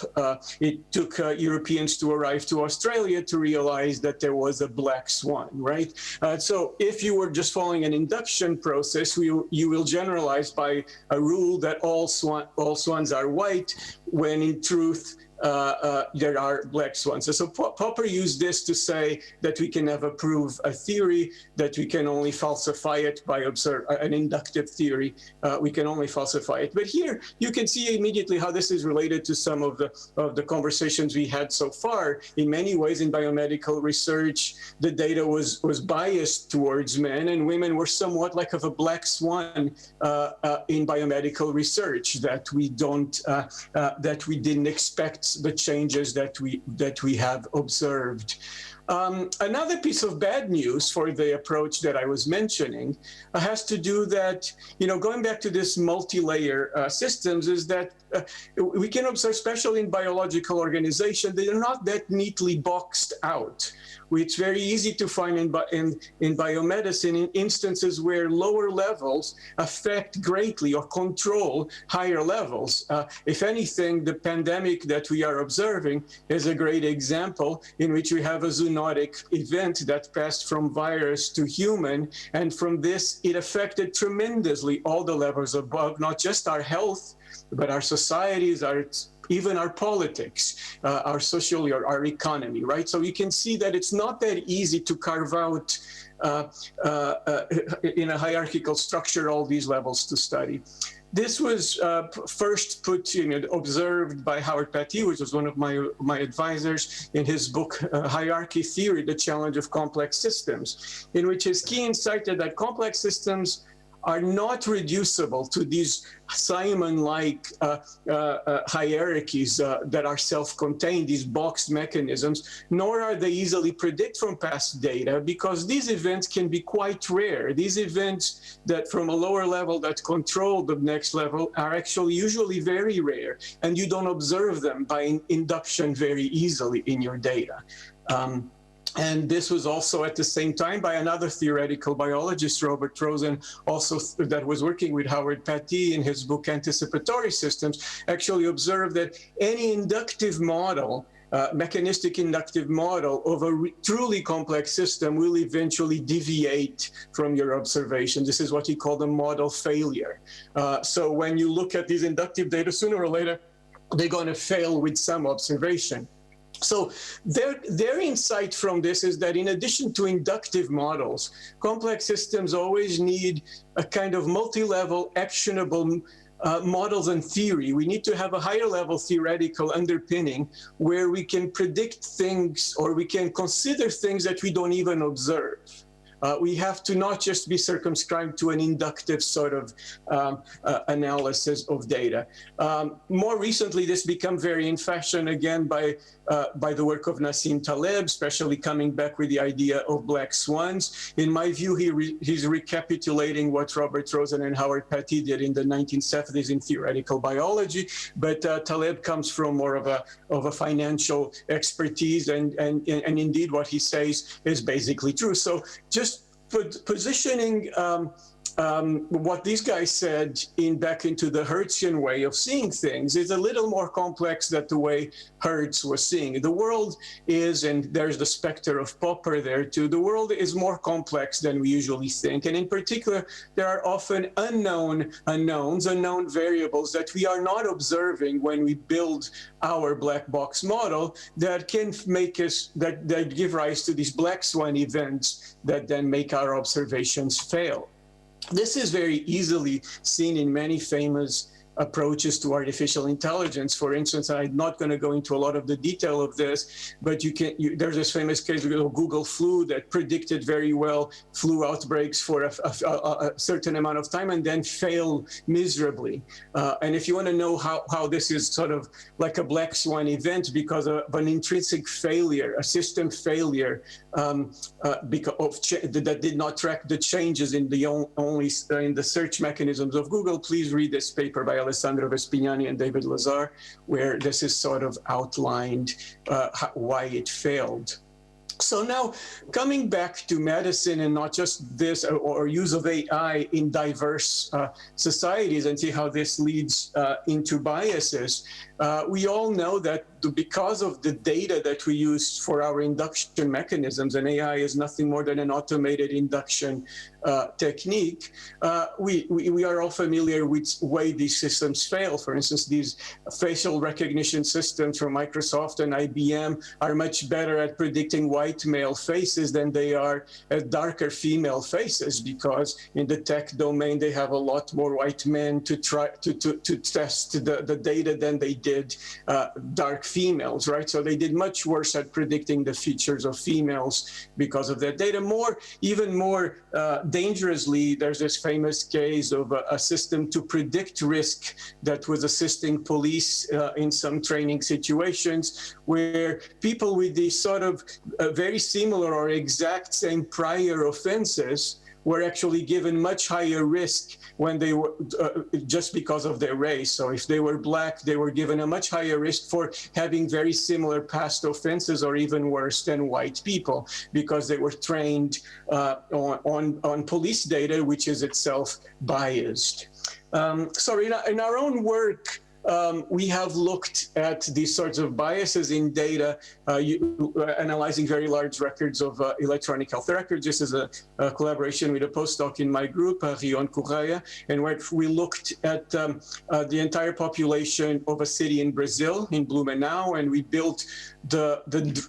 It took Europeans to arrive to Australia to realize that there was a black swan, right? So if you were just following an induction process, you will generalize by a rule that all swans are white, when in truth, there are black swans. So Popper used this to say that we can never prove a theory, that we can only falsify it by an inductive theory. We can only falsify it. But here you can see immediately how this is related to some of the conversations we had so far. In many ways, in biomedical research, the data was biased towards men, and women were somewhat like of a black swan in biomedical research, that we didn't expect the changes that we have observed. Another piece of bad news for the approach that I was mentioning has to do that, going back to this multi-layer systems, is that we can observe, especially in biological organization, they are not that neatly boxed out. It's very easy to find in biomedicine in instances where lower levels affect greatly or control higher levels. If anything, the pandemic that we are observing is a great example in which we have a zoonotic event that passed from virus to human, and from this it affected tremendously all the levels above, not just our health, but our societies, even our politics, our social, our economy, right? So you can see that it's not that easy to carve out in a hierarchical structure all these levels to study. This was first observed by Howard Paty, which was one of my advisors, in his book, Hierarchy Theory, The Challenge of Complex Systems, in which his key insight is that complex systems are not reducible to these Simon-like hierarchies that are self-contained, these boxed mechanisms, nor are they easily predicted from past data, because these events can be quite rare. These events that from a lower level that control the next level are actually usually very rare, and you don't observe them by induction very easily in your data. And this was also at the same time by another theoretical biologist, Robert Rosen, also that was working with Howard Paty in his book Anticipatory Systems, actually observed that any inductive model, mechanistic inductive model of a truly complex system will eventually deviate from your observation. This is what he called a model failure. So when you look at these inductive data, sooner or later, they're going to fail with some observation. So their insight from this is that in addition to inductive models, complex systems always need a kind of multi-level actionable models and theory. We need to have a higher level theoretical underpinning where we can predict things, or we can consider things that we don't even observe. We have to not just be circumscribed to an inductive sort of analysis of data. More recently, this became very in fashion again by the work of Nassim Taleb, especially coming back with the idea of black swans. In my view, he's recapitulating what Robert Rosen and Howard Paty did in the 1970s in theoretical biology, but Taleb comes from more of a financial expertise, and indeed what he says is basically true. So just positioning what these guys said back into the Hertzian way of seeing things is a little more complex than the way Hertz was seeing. The world is, and there's the specter of Popper there too, the world is more complex than we usually think. And in particular, there are often unknown variables that we are not observing when we build our black box model that can make us, that give rise to these black swan events that then make our observations fail. This is very easily seen in many famous approaches to artificial intelligence. For instance, I'm not going to go into a lot of the detail of this, but there's this famous case of Google Flu that predicted very well flu outbreaks for a certain amount of time and then failed miserably. And if you want to know how this is sort of like a black swan event because of an intrinsic failure, a system failure that did not track the changes in the search mechanisms of Google, please read this paper by Alessandro Vespignani and David Lazar, where this is sort of outlined why it failed. So now, coming back to medicine and not just this or use of AI in diverse societies and see how this leads into biases, we all know that because of the data that we use for our induction mechanisms, and AI is nothing more than an automated induction technique, we are all familiar with the way these systems fail. For instance, these facial recognition systems from Microsoft and IBM are much better at predicting white male faces than they are at darker female faces, because in the tech domain, they have a lot more white men to try to test the data than they did dark females, right? So they did much worse at predicting the features of females because of that data. Even more dangerously, there's this famous case of a system to predict risk that was assisting police in some training situations, where people with these sort of very similar or exact same prior offenses were actually given much higher risk when they were just because of their race. So if they were black, they were given a much higher risk for having very similar past offenses, or even worse than white people, because they were trained on police data, which is itself biased. So in our own work, we have looked at these sorts of biases in data, analyzing very large records of electronic health records. This is a collaboration with a postdoc in my group, Rion Correia, and where we looked at the entire population of a city in Brazil, in Blumenau, and we built the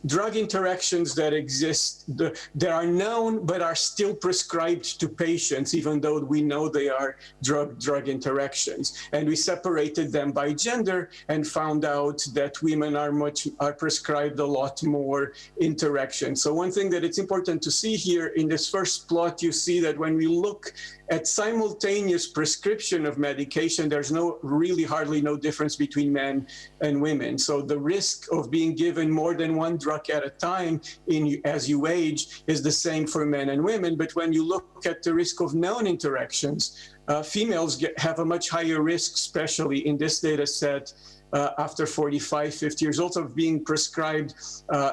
drug interactions that exist, that are known but are still prescribed to patients, even though we know they are drug interactions. And we separated them by gender and found out that women are prescribed a lot more interactions. So one thing that it's important to see here in this first plot, you see that when we look at simultaneous prescription of medication, there's hardly no difference between men and women. So the risk of being given more than one drug at a time as you age is the same for men and women. But when you look at the risk of known interactions, females have a much higher risk, especially in this data set, after 45, 50 years old, of being prescribed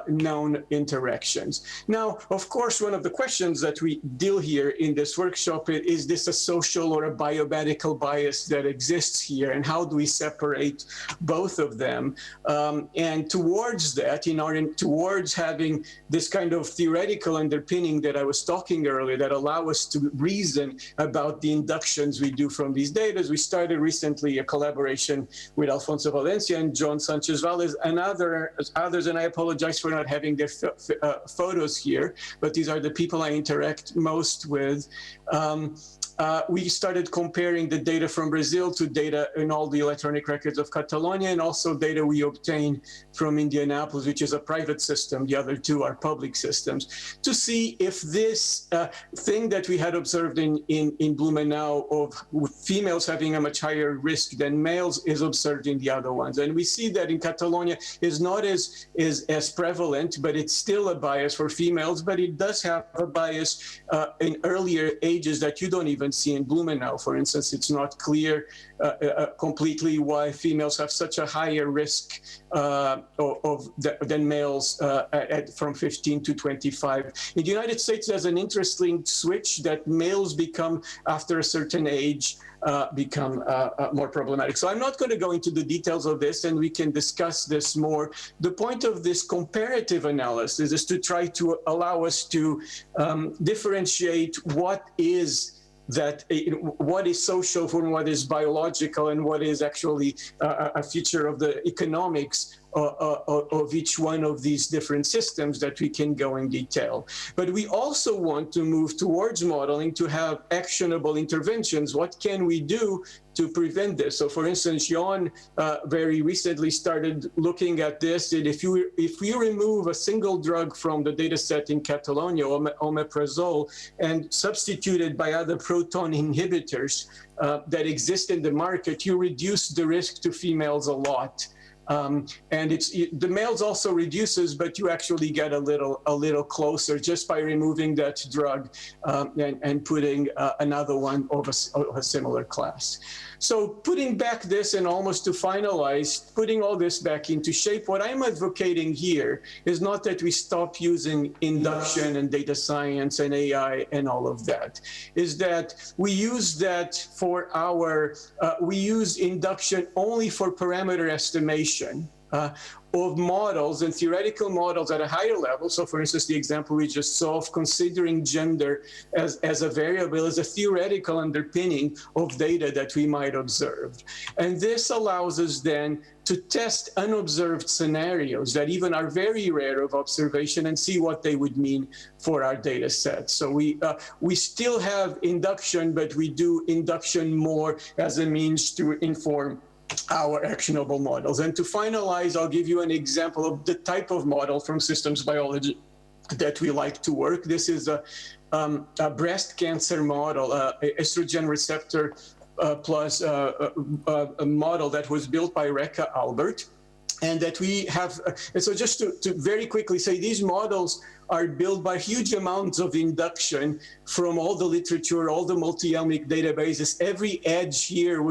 known interactions. Now, of course, one of the questions that we deal here in this workshop is this a social or a biomedical bias that exists here, and how do we separate both of them? And towards that, towards having this kind of theoretical underpinning that I was talking earlier, that allow us to reason about the inductions we do from these data, we started recently a collaboration with Alfonso Valencia and John Sanchez Valles and others, and I apologize for not having their photos here, but these are the people I interact most with. We started comparing the data from Brazil to data in all the electronic records of Catalonia, and also data we obtained from Indianapolis, which is a private system. The other two are public systems, to see if this thing that we had observed in Blumenau of females having a much higher risk than males is observed in the other ones. And we see that in Catalonia is not as prevalent, but it's still a bias for females, but it does have a bias in earlier ages that you don't even prevalency in Blumenau, for instance. It's not clear completely why females have such a higher risk than males from 15 to 25. In the United States, there's an interesting switch that males become, after a certain age, become more problematic. So I'm not going to go into the details of this, and we can discuss this more. The point of this comparative analysis is to try to allow us to differentiate what is social from what is biological and what is actually a feature of the economics of each one of these different systems that we can go in detail. But we also want to move towards modeling to have actionable interventions. What can we do to prevent this? So for instance, Jan very recently started looking at this. And if you remove a single drug from the data set in Catalonia, omeprazole, and substitute it by other proton inhibitors that exist in the market, you reduce the risk to females a lot. And the males also reduces, but you actually get a little closer just by removing that drug and putting another one of a similar class. So putting back this and almost to finalize, putting all this back into shape, what I'm advocating here is not that we stop using induction and data science and AI and all of that, is that we use that for we use induction only for parameter estimation of models and theoretical models at a higher level. So for instance, the example we just saw of considering gender as a variable is a theoretical underpinning of data that we might observe. And this allows us then to test unobserved scenarios that even are very rare of observation and see what they would mean for our data set. So we still have induction, but we do induction more as a means to inform our actionable models. And to finalize, I'll give you an example of the type of model from systems biology that we like to work. This is a breast cancer model, estrogen receptor plus a model that was built by Rekha Albert, and that we have. And so just to very quickly say, these models are built by huge amounts of induction from all the literature, all the multi-omic databases. Every edge here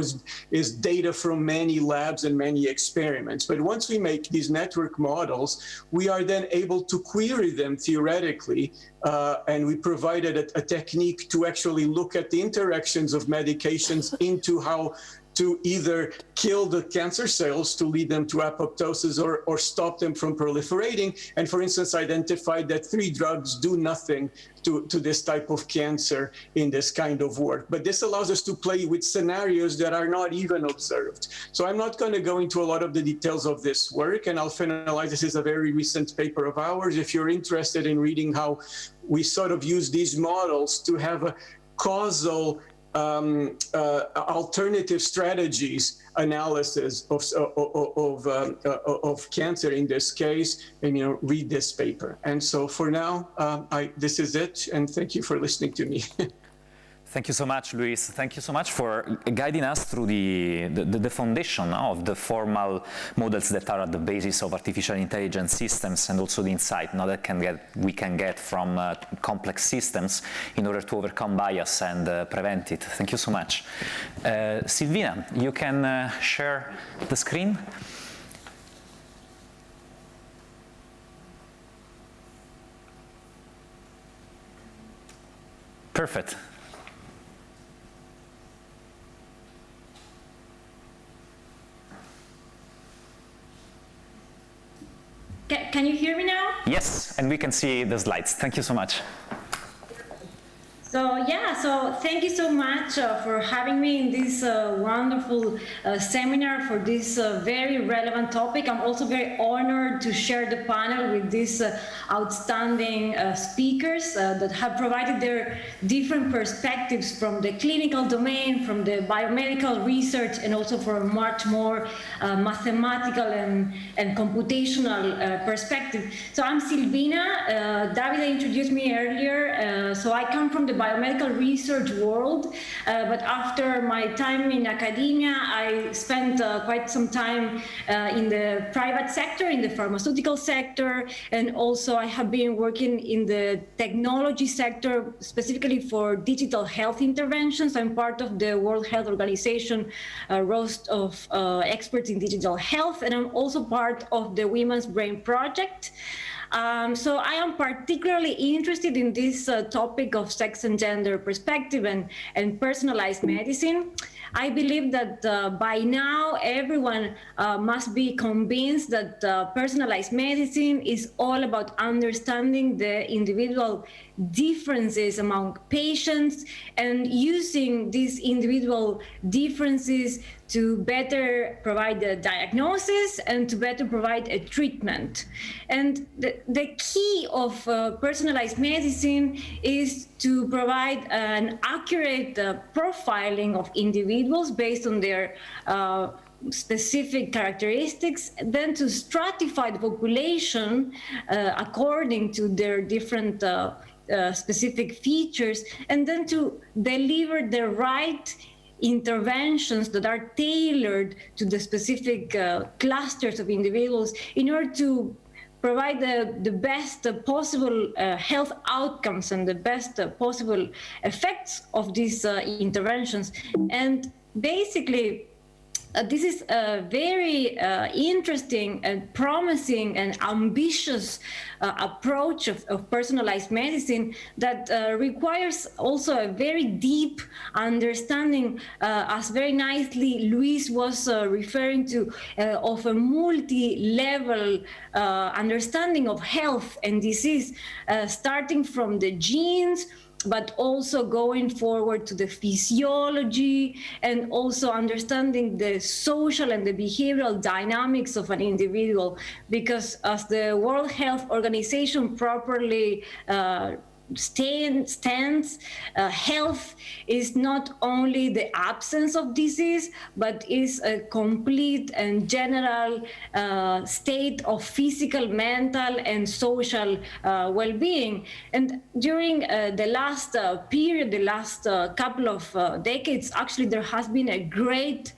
is data from many labs and many experiments. But once we make these network models, we are then able to query them theoretically, and we provided a technique to actually look at the interactions of medications into how to either kill the cancer cells to lead them to apoptosis or stop them from proliferating. And for instance, identified that 3 drugs do nothing to this type of cancer in this kind of work. But this allows us to play with scenarios that are not even observed. So I'm not going to go into a lot of the details of this work, and I'll finalize. This is a very recent paper of ours. If you're interested in reading how we sort of use these models to have a causal alternative strategies analysis of cancer in this case, and read this paper. And so for now, this is it, and thank you for listening to me. Thank you so much, Luis. Thank you so much for guiding us through the foundation of the formal models that are at the basis of artificial intelligence systems, and also the insight that we can get from complex systems in order to overcome bias and prevent it. Thank you so much. Silvina, you can share the screen. Perfect. Can you hear me now? Yes, and we can see the slides. Thank you so much. So thank you so much for having me in this wonderful seminar for this very relevant topic. I'm also very honored to share the panel with these outstanding speakers that have provided their different perspectives from the clinical domain, from the biomedical research, and also from a much more mathematical and computational perspective. So I'm Silvina. Davide introduced me earlier. So I come from the biomedical research world, but after my time in academia, I spent quite some time in the private sector, in the pharmaceutical sector, and also I have been working in the technology sector, specifically for digital health interventions. I'm part of the World Health Organization roster of experts in digital health, and I'm also part of the Women's Brain Project. So I am particularly interested in this topic of sex and gender perspective and personalized medicine. I believe that by now everyone must be convinced that personalized medicine is all about understanding the individual differences among patients and using these individual differences to better provide the diagnosis and to better provide a treatment. And the key of personalized medicine is to provide an accurate profiling of individuals based on their specific characteristics, then to stratify the population according to their different specific features, and then to deliver the right interventions that are tailored to the specific clusters of individuals in order to provide the best possible health outcomes and the best possible effects of these interventions. And basically, this is a very interesting and promising and ambitious approach of personalized medicine that requires also a very deep understanding, as very nicely Luis was referring to, of a multi-level understanding of health and disease, starting from the genes, but also going forward to the physiology and also understanding the social and the behavioral dynamics of an individual. Because as the World Health Organization properly stands, health is not only the absence of disease, but is a complete and general state of physical, mental, and social well-being. And during the last period, the last couple of decades, actually there has been a great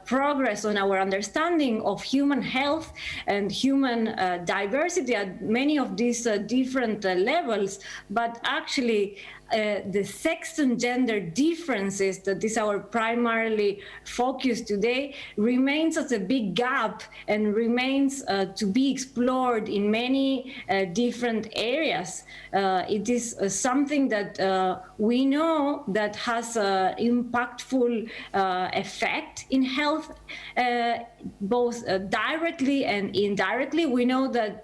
progress on our understanding of human health and human diversity at many of these different levels. But actually, the sex and gender differences that is our primarily focus today remains as a big gap and remains to be explored in many different areas. It is something that we know that has an impactful effect in health, both directly and indirectly. We know that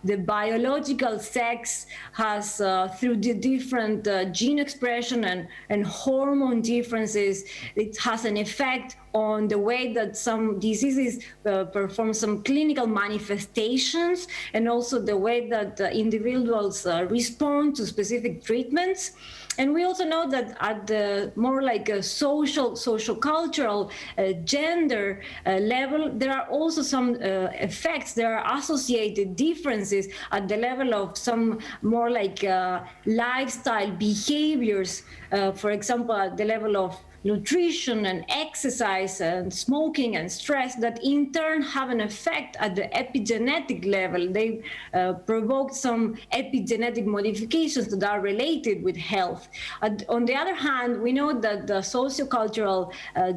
the biological sex has, through the different gene expression and hormone differences, it has an effect on the way that some diseases perform some clinical manifestations, and also the way that individuals respond to specific treatments. And we also know that at the more like a social cultural gender level, there are also some effects. There are associated differences at the level of some more like lifestyle behaviors. For example, at the level of nutrition and exercise and smoking and stress, that in turn have an effect at the epigenetic level. They provoke some epigenetic modifications that are related with health. On the other hand, we know that the sociocultural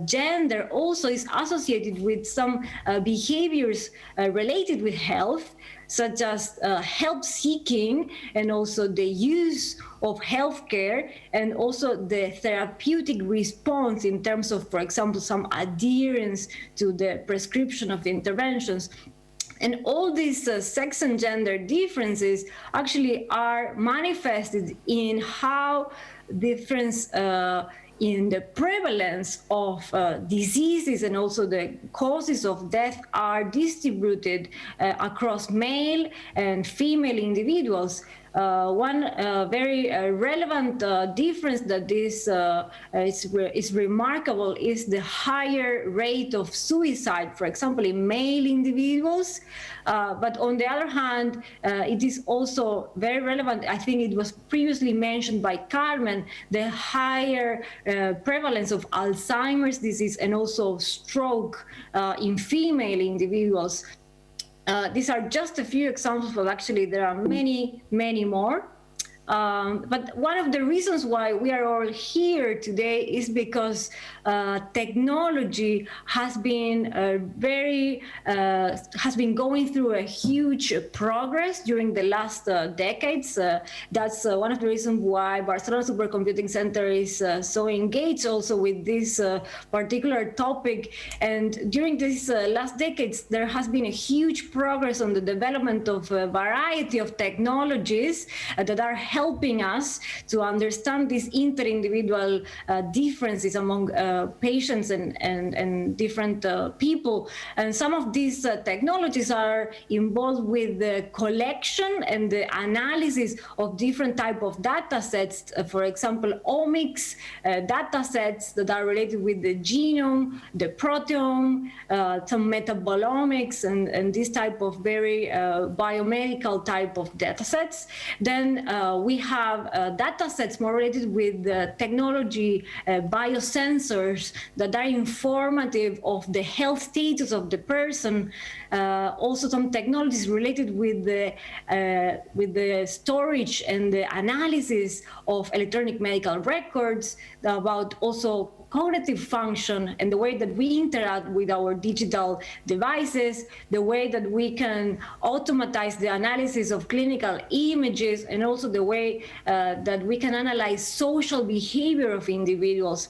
gender also is associated with some behaviors related with health, such as help seeking and also the use of healthcare, and also the therapeutic response in terms of, for example, some adherence to the prescription of interventions. And all these sex and gender differences actually are manifested in how difference in the prevalence of diseases and also the causes of death are distributed across male and female individuals. one very relevant difference that this is remarkable is the higher rate of suicide, for example, in male individuals. But on the other hand, it is also very relevant. I think it was previously mentioned by Carmen, the higher prevalence of Alzheimer's disease and also stroke in female individuals. These are just a few examples, but actually there are many, many more. But one of the reasons why we are all here today is because technology has been has been going through a huge progress during the last decades. That's one of the reasons why Barcelona Supercomputing Center is so engaged also with this particular topic. And during these last decades, there has been a huge progress on the development of a variety of technologies that are helping us to understand these inter-individual differences among patients and different people. And some of these technologies are involved with the collection and the analysis of different type of data sets. For example, omics data sets that are related with the genome, the proteome, some metabolomics, and this type of very biomedical type of data sets. Then we have data sets more related with technology, biosensors that are informative of the health status of the person. Also some technologies related with the storage and the analysis of electronic medical records, about also cognitive function and the way that we interact with our digital devices, the way that we can automatize the analysis of clinical images, and also the way that we can analyze social behavior of individuals.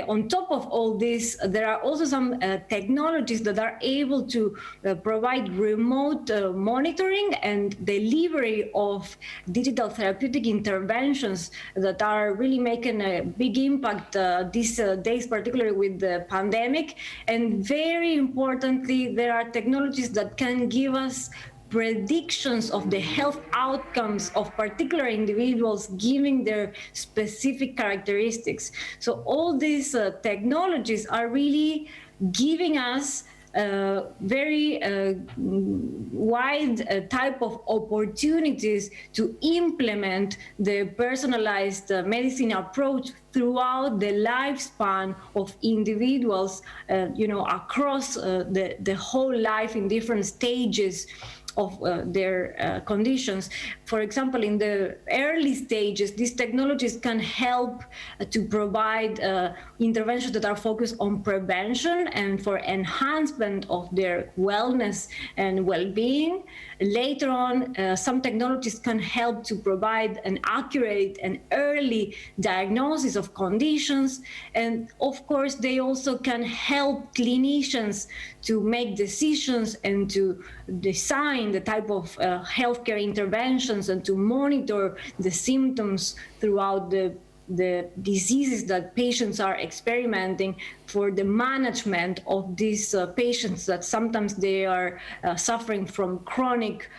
On top of all this, there are also some technologies that are able to provide remote monitoring and delivery of digital therapeutic interventions that are really making a big impact these days, particularly with the pandemic. And very importantly, there are technologies that can give us predictions of the health outcomes of particular individuals given their specific characteristics. So all these technologies are really giving us very wide type of opportunities to implement the personalized medicine approach throughout the lifespan of individuals, across the whole life in different stages of their conditions. For example, in the early stages, these technologies can help to provide interventions that are focused on prevention and for enhancement of their wellness and well-being. Later on, some technologies can help to provide an accurate and early diagnosis of conditions. And of course, they also can help clinicians to make decisions and to design the type of healthcare interventions and to monitor the symptoms throughout the diseases that patients are experimenting, for the management of these patients that sometimes they are suffering from chronic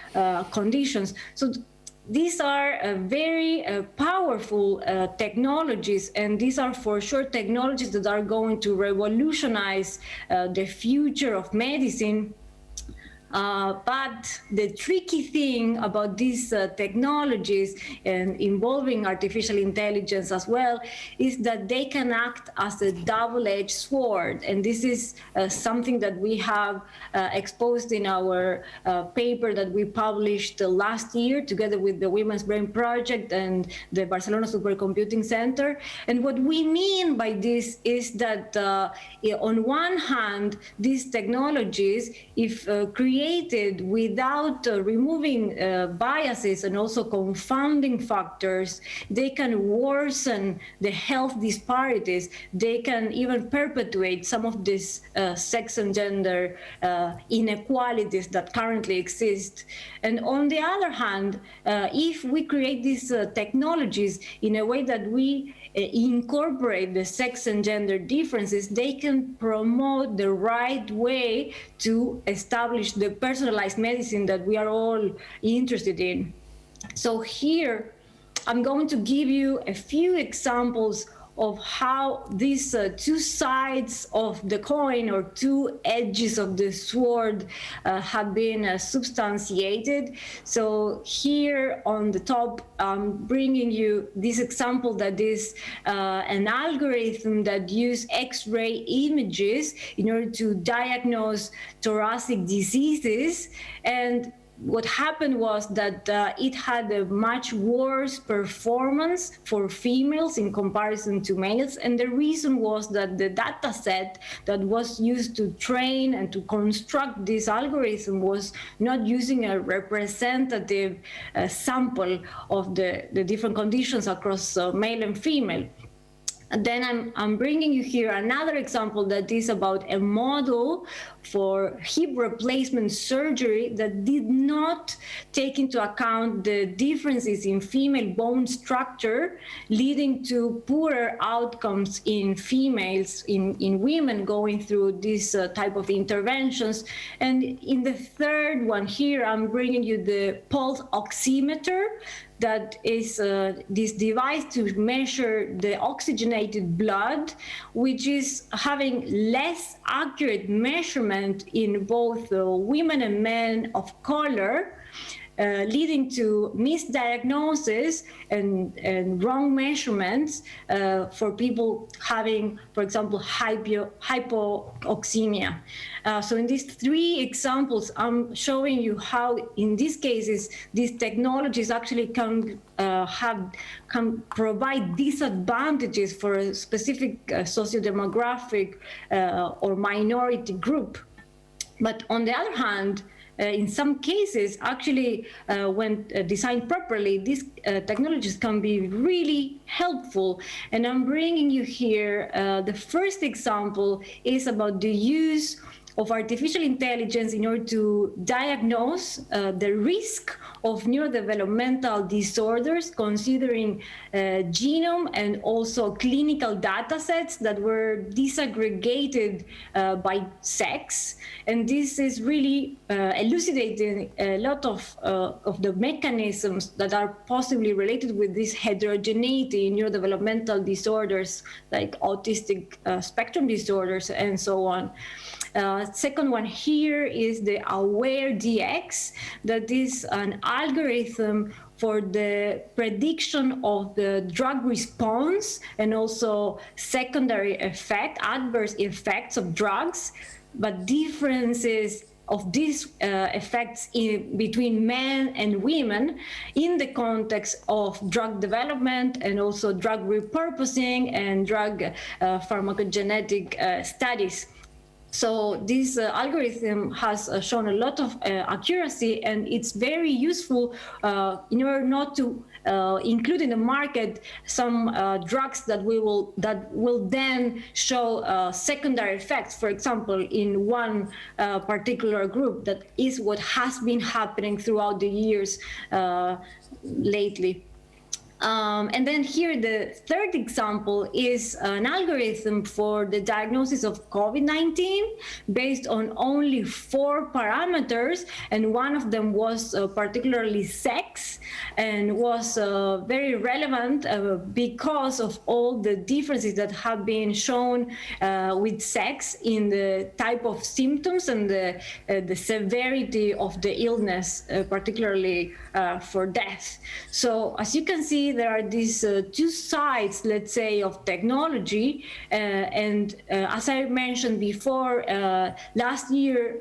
conditions. So these are very powerful technologies, and these are for sure technologies that are going to revolutionize the future of medicine. But the tricky thing about these technologies and involving artificial intelligence as well is that they can act as a double-edged sword. And this is something that we have exposed in our paper that we published last year together with the Women's Brain Project and the Barcelona Supercomputing Center. And what we mean by this is that on one hand, these technologies, if created without removing biases and also confounding factors, they can worsen the health disparities. They can even perpetuate some of these sex and gender inequalities that currently exist. And on the other hand, if we create these technologies in a way that we incorporate the sex and gender differences, they can promote the right way to establish the personalized medicine that we are all interested in. So here, I'm going to give you a few examples of how these two sides of the coin or two edges of the sword have been substantiated. So here on the top, I'm bringing you this example that is an algorithm that uses X-ray images in order to diagnose thoracic diseases. And what happened was that it had a much worse performance for females in comparison to males. And the reason was that the data set that was used to train and to construct this algorithm was not using a representative sample of the different conditions across male and female. And then I'm bringing you here another example that is about a model for hip replacement surgery that did not take into account the differences in female bone structure, leading to poorer outcomes in females, in women going through this type of interventions. And in the third one here, I'm bringing you the pulse oximeter. That is this device to measure the oxygenated blood, which is having less accurate measurement in both women and men of color, leading to misdiagnosis and wrong measurements for people having, for example, hypoxemia. So in these three examples, I'm showing you how, in these cases, these technologies actually can provide disadvantages for a specific sociodemographic or minority group. But on the other hand, in some cases, actually, when designed properly, these technologies can be really helpful. And I'm bringing you here, the first example is about the use of artificial intelligence in order to diagnose the risk of neurodevelopmental disorders, considering genome and also clinical data sets that were disaggregated by sex. And this is really elucidating a lot of the mechanisms that are possibly related with this heterogeneity in neurodevelopmental disorders like autistic spectrum disorders and so on. Second one here is the AWARE-DX, that is an algorithm for the prediction of the drug response and also secondary adverse effects of drugs, but differences of these effects between men and women in the context of drug development and also drug repurposing and drug pharmacogenetic studies. So this algorithm has shown a lot of accuracy, and it's very useful in order not to include in the market some drugs that will then show secondary effects. For example, in one particular group, that is what has been happening throughout the years lately. And then here, the third example is an algorithm for the diagnosis of COVID-19 based on only 4 parameters. And one of them was particularly sex, and was very relevant because of all the differences that have been shown with sex in the type of symptoms and the severity of the illness, particularly for death. So as you can see, there are these two sides, let's say, of technology. And as I mentioned before, last year,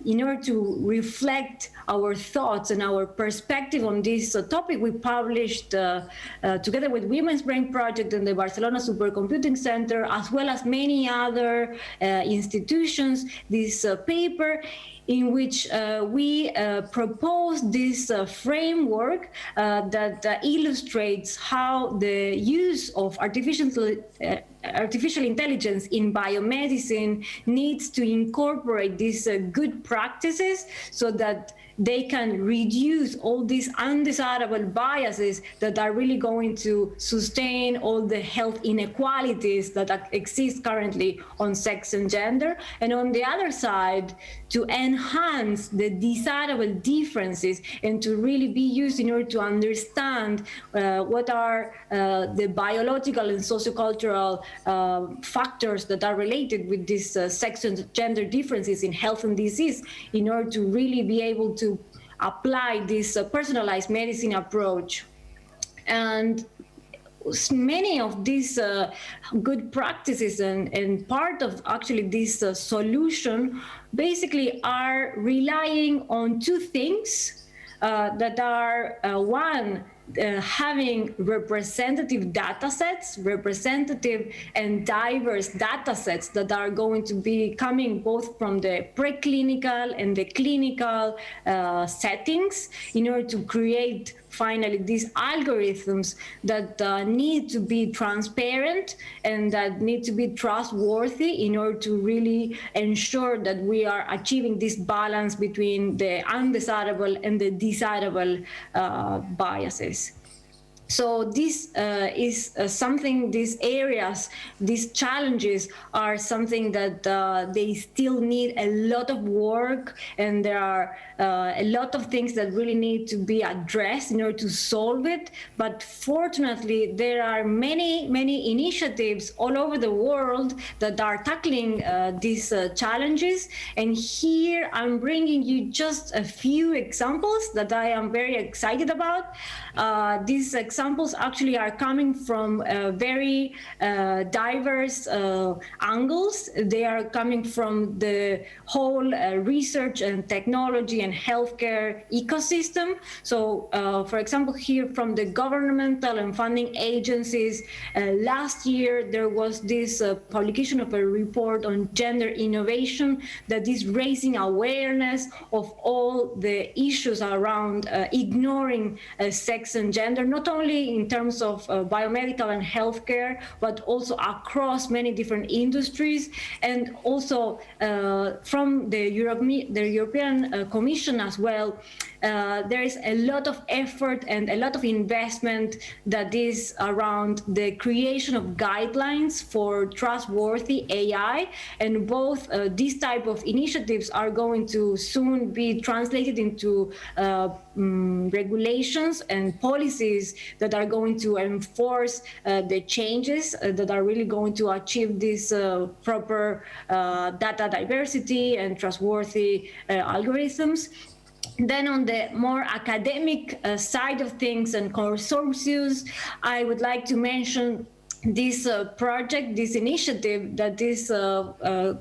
in order to reflect our thoughts and our perspective on this topic, we published, together with Women's Brain Project and the Barcelona Supercomputing Center, as well as many other institutions, this paper in which we propose this framework that illustrates how the use of artificial artificial intelligence in biomedicine needs to incorporate these good practices so that they can reduce all these undesirable biases that are really going to sustain all the health inequalities that exist currently on sex and gender. And on the other side, to enhance the desirable differences and to really be used in order to understand what are the biological and sociocultural factors that are related with these sex and gender differences in health and disease, in order to really be able to apply this personalized medicine approach. And many of these good practices and part of actually this solution basically are relying on two things that are one, having representative data sets, representative and diverse data sets that are going to be coming both from the preclinical and the clinical settings in order to create finally these algorithms that need to be transparent and that need to be trustworthy in order to really ensure that we are achieving this balance between the undesirable and the desirable biases. So this is something, these areas, these challenges are something that they still need a lot of work, and there are a lot of things that really need to be addressed in order to solve it. But fortunately, there are many initiatives all over the world that are tackling these challenges. And here I'm bringing you just a few examples that I am very excited about. These examples actually are coming from very diverse angles. They are coming from the whole research and technology and healthcare ecosystem. So, for example, here from the governmental and funding agencies, last year there was this publication of a report on gender innovation that is raising awareness of all the issues around ignoring sex and gender, not only in terms of biomedical and healthcare, but also across many different industries. And also from the European Commission as well, there is a lot of effort and a lot of investment that is around the creation of guidelines for trustworthy AI. And both these type of initiatives are going to soon be translated into regulations and policies that are going to enforce the changes that are really going to achieve this proper data diversity and trustworthy algorithms. Then on the more academic side of things and consortiums, I would like to mention this project, this initiative that is a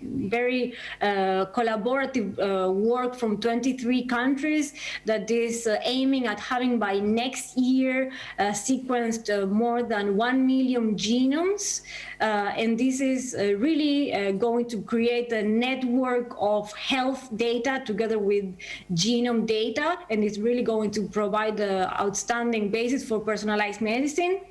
very collaborative work from 23 countries that is aiming at having by next year sequenced more than 1 million genomes. And this is really going to create a network of health data together with genome data, and it's really going to provide the outstanding basis for personalized medicine.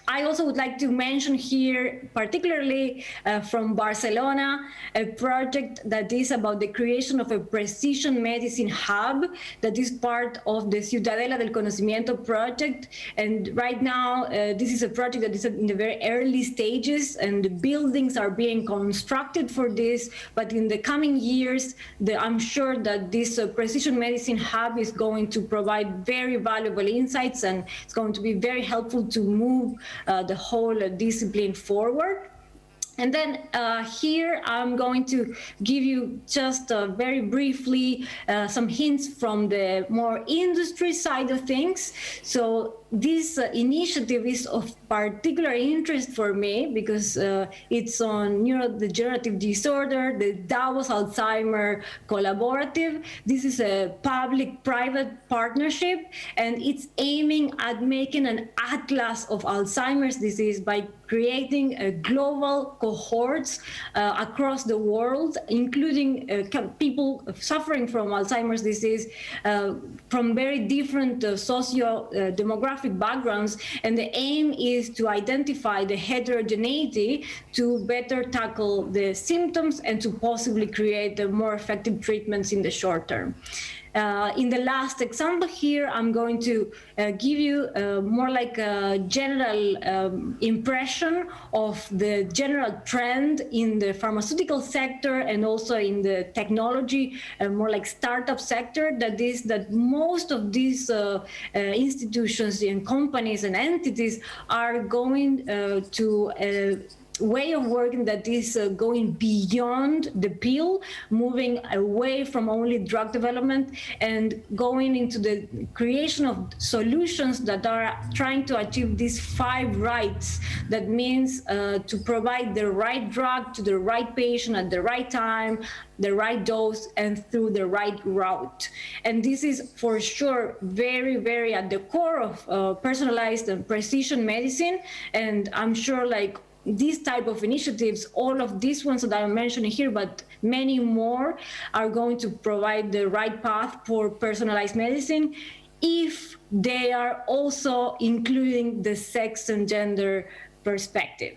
I also would like to mention here, particularly from Barcelona, a project that is about the creation of a precision medicine hub that is part of the Ciudadela del Conocimiento project. And right now, this is a project that is in the very early stages, and the buildings are being constructed for this. But in the coming years, I'm sure that this precision medicine hub is going to provide very valuable insights, and it's going to be very helpful to move the whole discipline forward. And then here I'm going to give you just very briefly some hints from the more industry side of things. So this initiative is of particular interest for me because it's on neurodegenerative disorder, the Davos Alzheimer Collaborative. This is a public-private partnership, and it's aiming at making an atlas of Alzheimer's disease by creating global cohorts across the world, including people suffering from Alzheimer's disease from very different socio-demographic demographic backgrounds, and the aim is to identify the heterogeneity to better tackle the symptoms and to possibly create the more effective treatments in the short term. In the last example here, I'm going to give you more like a general impression of the general trend in the pharmaceutical sector and also in the technology, more like startup sector, that is that most of these institutions and companies and entities are going to way of working that is going beyond the pill, moving away from only drug development and going into the creation of solutions that are trying to achieve these 5 rights. That means to provide the right drug to the right patient at the right time, the right dose, and through the right route. And this is for sure very, very at the core of personalized and precision medicine. And I'm sure like these type of initiatives, all of these ones that I'm mentioning here, but many more, are going to provide the right path for personalized medicine if they are also including the sex and gender perspective.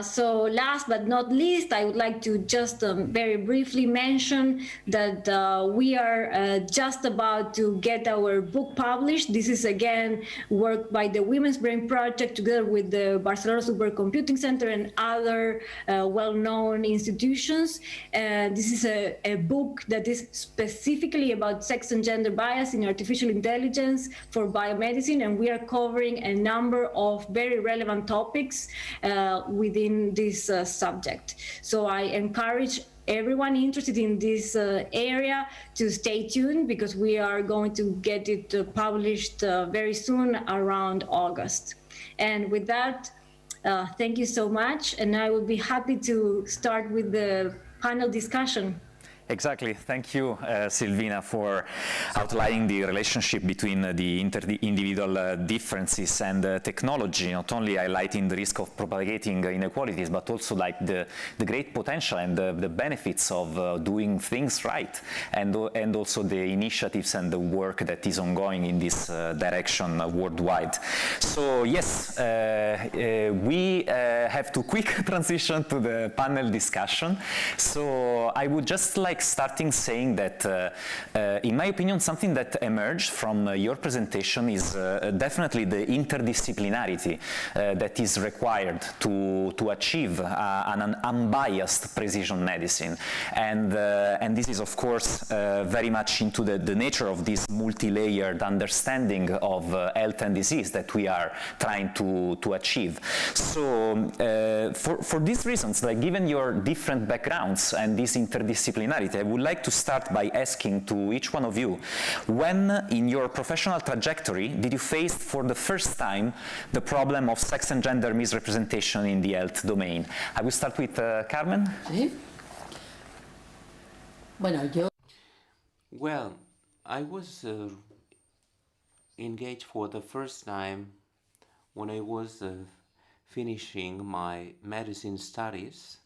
So last but not least, I would like to just very briefly mention that we are just about to get our book published. This is again work by the Women's Brain Project together with the Barcelona Supercomputing Center and other well-known institutions. This is a book that is specifically about sex and gender bias in artificial intelligence for biomedicine, and we are covering a number of very relevant topics within this subject. So I encourage everyone interested in this area to stay tuned, because we are going to get it published very soon, around August. And with that, thank you so much, and I will be happy to start with the panel discussion. Exactly. Thank you, Silvina, for outlining the relationship between the individual differences and technology, not only highlighting the risk of propagating inequalities, but also like the great potential and the benefits of doing things right, and also the initiatives and the work that is ongoing in this direction worldwide. So yes, we have to quick transition to the panel discussion. So I would just like starting saying that, in my opinion, something that emerged from your presentation is definitely the interdisciplinarity that is required to achieve an unbiased precision medicine. And this is, of course, very much into the nature of this multi-layered understanding of health and disease that we are trying to achieve. So for these reasons, like given your different backgrounds and this interdisciplinarity, I would like to start by asking to each one of you, when in your professional trajectory did you face for the first time the problem of sex and gender misrepresentation in the health domain? I will start with Carmen. ¿Sí? Bueno, yo... Well, I was engaged for the first time when I was finishing my medicine studies,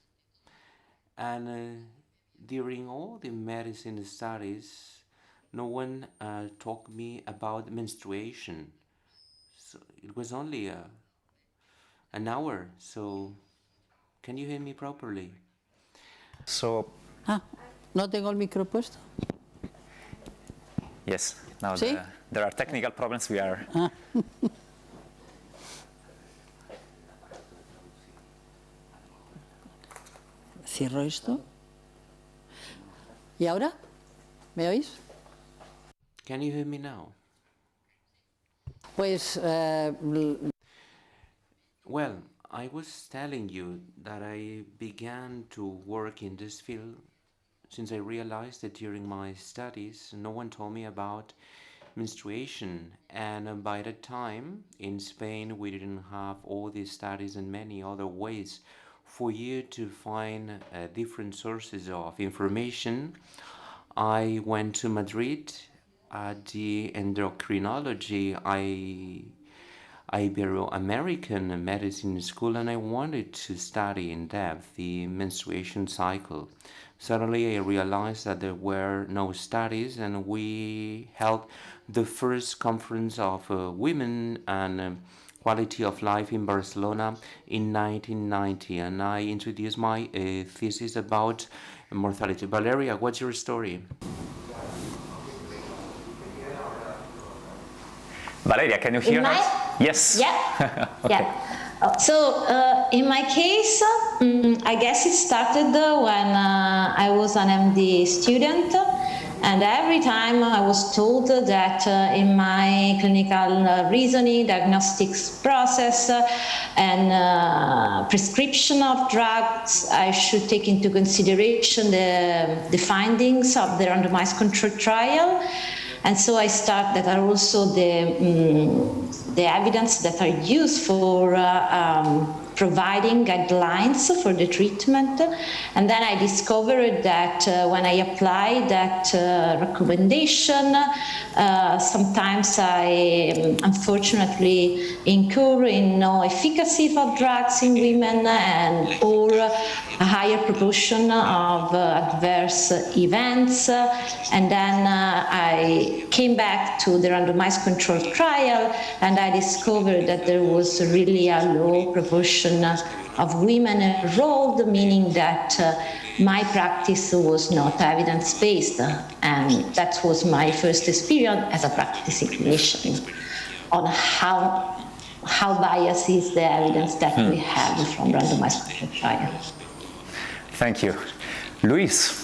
and during all the medicine studies, no one taught me about menstruation. So it was only an hour. So can you hear me properly? So. ¿No tengo el micro puesto? Yes. Now ¿Sí? There are technical problems. We are. Cierro esto. ¿Y ahora? ¿Me oís? Can you hear me now? Pues... Well, I was telling you that I began to work in this field since I realized that during my studies no one told me about menstruation, and by that time in Spain we didn't have all these studies and many other ways for you to find different sources of information. I went to Madrid at the endocrinology. Ibero-American medicine school, and I wanted to study in depth the menstruation cycle. Suddenly I realized that there were no studies, and we held the first conference of women and quality of life in Barcelona in 1990, and I introduced my thesis about mortality. Valeria, what's your story? Valeria, can you hear us? Yes. Yeah. Okay. Yeah. So in my case, I guess it started when I was an MD student, and every time I was told that in my clinical reasoning, diagnostics process, and prescription of drugs, I should take into consideration the findings of the randomized controlled trial. And so I start that are also the evidence that are used for providing guidelines for the treatment. And then I discovered that when I applied that recommendation, sometimes I unfortunately incur in no efficacy of drugs in women and or a higher proportion of adverse events. And then I came back to the randomized controlled trial, and I discovered that there was really a low proportion of women enrolled, meaning that my practice was not evidence-based. And that was my first experience as a practicing clinician on how biased is the evidence that we have from randomized controlled trials. Thank you. Luis.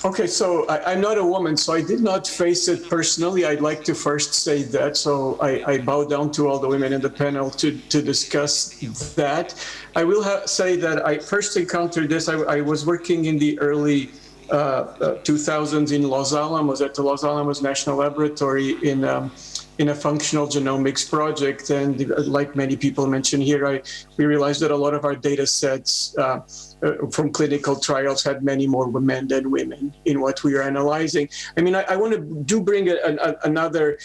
Okay, so I'm not a woman, so I did not face it personally. I'd like to first say that. So I bow down to all the women in the panel to discuss that. I will say that I first encountered this. I was working in the early 2000s in Los Alamos, at the Los Alamos National Laboratory in a functional genomics project. And like many people mentioned here, we realized that a lot of our data sets from clinical trials had many more men than women in what we are analyzing. I mean, I want to bring another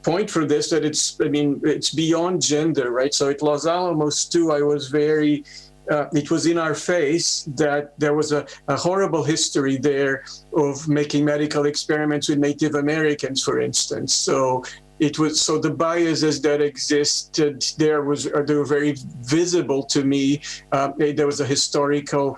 point for this, that it's beyond gender, right? So at Los Alamos too, I was very, it was in our face that there was a horrible history there of making medical experiments with Native Americans, for instance. So the biases that existed there they were very visible to me. There was a historical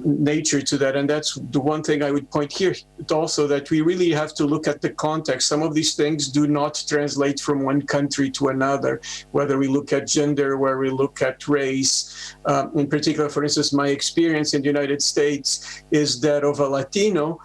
nature to that, and that's the one thing I would point here also, that we really have to look at the context. Some of these things do not translate from one country to another, whether we look at gender, where we look at race. In particular, for instance, my experience in the United States is that of a Latino,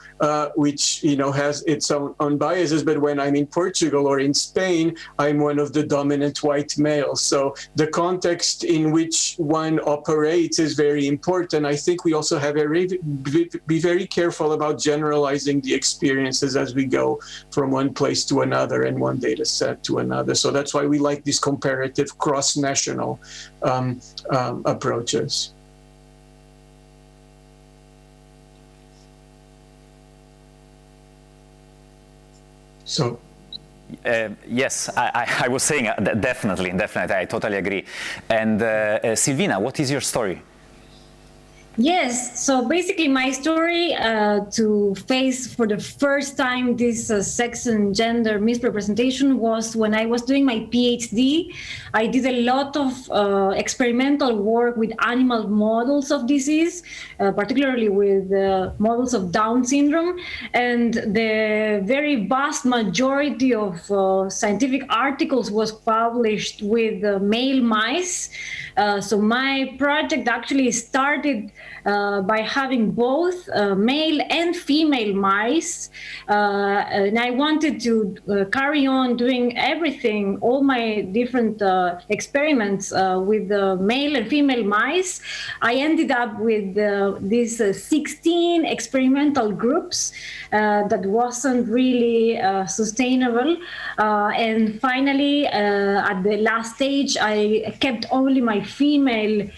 which has its own biases, but when I'm in Portugal or in Spain, I'm one of the dominant white males. So the context in which one operates is very important. I think we also have to be very careful about generalizing the experiences as we go from one place to another and one data set to another. So that's why we like these comparative cross-national approaches. So. Yes, I was saying definitely, I totally agree. And Silvina, what is your story? Yes, so basically my story to face for the first time this sex and gender misrepresentation was when I was doing my PhD. I did a lot of experimental work with animal models of disease, particularly with models of Down syndrome. And the very vast majority of scientific articles was published with male mice. So my project actually started by having both male and female mice. And I wanted to carry on doing everything, all my different experiments with the male and female mice. I ended up with these 16 experimental groups that wasn't really sustainable. And finally, at the last stage, I kept only my female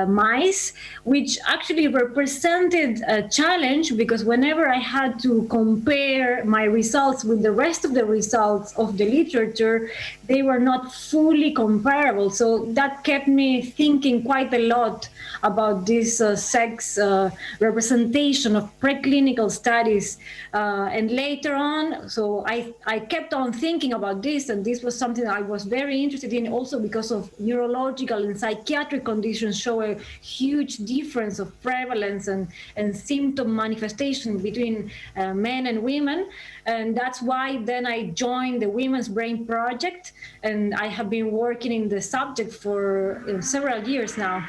mice, which actually represented a challenge because whenever I had to compare my results with the rest of the results of the literature, they were not fully comparable. So that kept me thinking quite a lot about this sex representation of preclinical studies. And later on, so I kept on thinking about this, and this was something I was very interested in also because of neurological and psychiatric conditions show a huge difference of prevalence and symptom manifestation between men and women. And that's why then I joined the Women's Brain Project, and I have been working in the subject for several years now.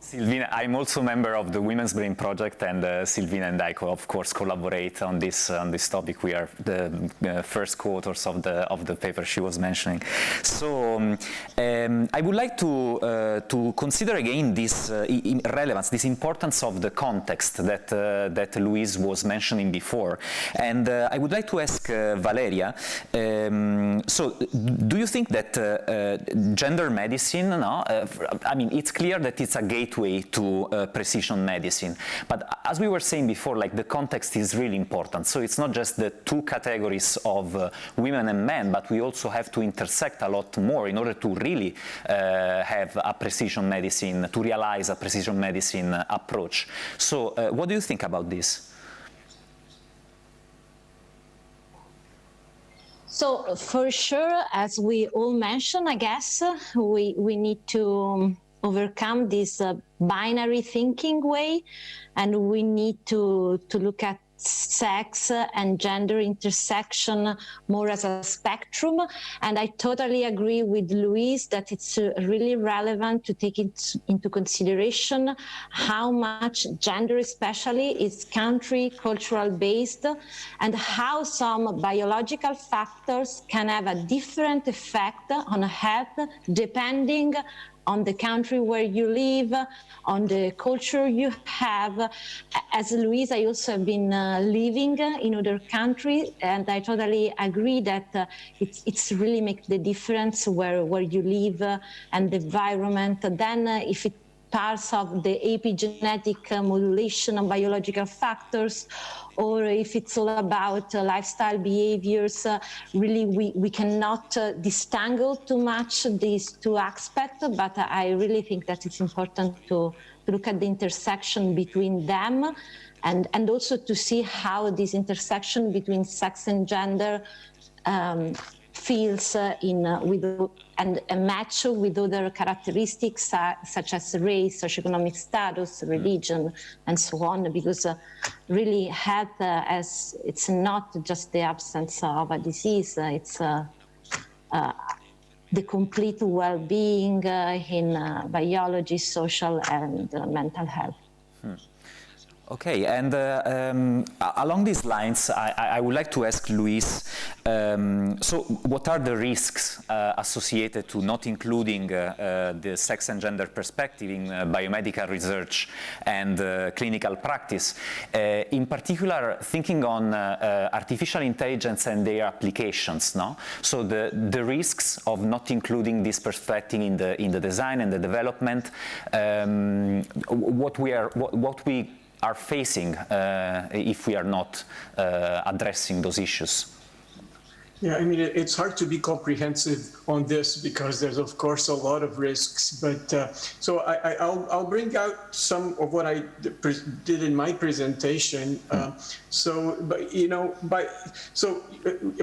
Silvina, I'm also a member of the Women's Brain Project, and Silvina and I, of course, collaborate on this topic. We are the first co-authors of the paper she was mentioning. So I would like to consider again this relevance, this importance of the context that Louise was mentioning before, and I would like to ask Valeria. So, do you think that gender medicine? I mean, it's clear that it's a gateway to precision medicine, but as we were saying before, like the context is really important. So it's not just the two categories of women and men, but we also have to intersect a lot more in order to really have a precision medicine, to realize a precision medicine approach. So what do you think about this? So for sure, as we all mentioned, I guess we need to overcome this binary thinking way, and we need to look at sex and gender intersection more as a spectrum. And I totally agree with Louise that it's really relevant to take into consideration how much gender especially is country cultural based, and how some biological factors can have a different effect on health depending on the country where you live, on the culture you have. As Louise, I also have been living in other countries, and I totally agree that it's really make the difference where you live and the environment. Then if it's parts of the epigenetic modulation of biological factors, or if it's all about lifestyle behaviors, really we cannot disentangle too much these two aspects, but I really think that it's important to look at the intersection between them, and also to see how this intersection between sex and gender feels and a match with other characteristics such as race, socioeconomic status, religion, and so on, because really health, as it's not just the absence of a disease, it's the complete well-being in biology, social, and mental health. Okay, and along these lines, I would like to ask Louise, so what are the risks associated to not including the sex and gender perspective in biomedical research and clinical practice? In particular, thinking on artificial intelligence and their applications, no? So the risks of not including this perspective in the design and the development, what we are facing if we are not addressing those issues. Yeah, I mean, it's hard to be comprehensive on this because there's, of course, a lot of risks. But so I'll bring out some of what I did in my presentation.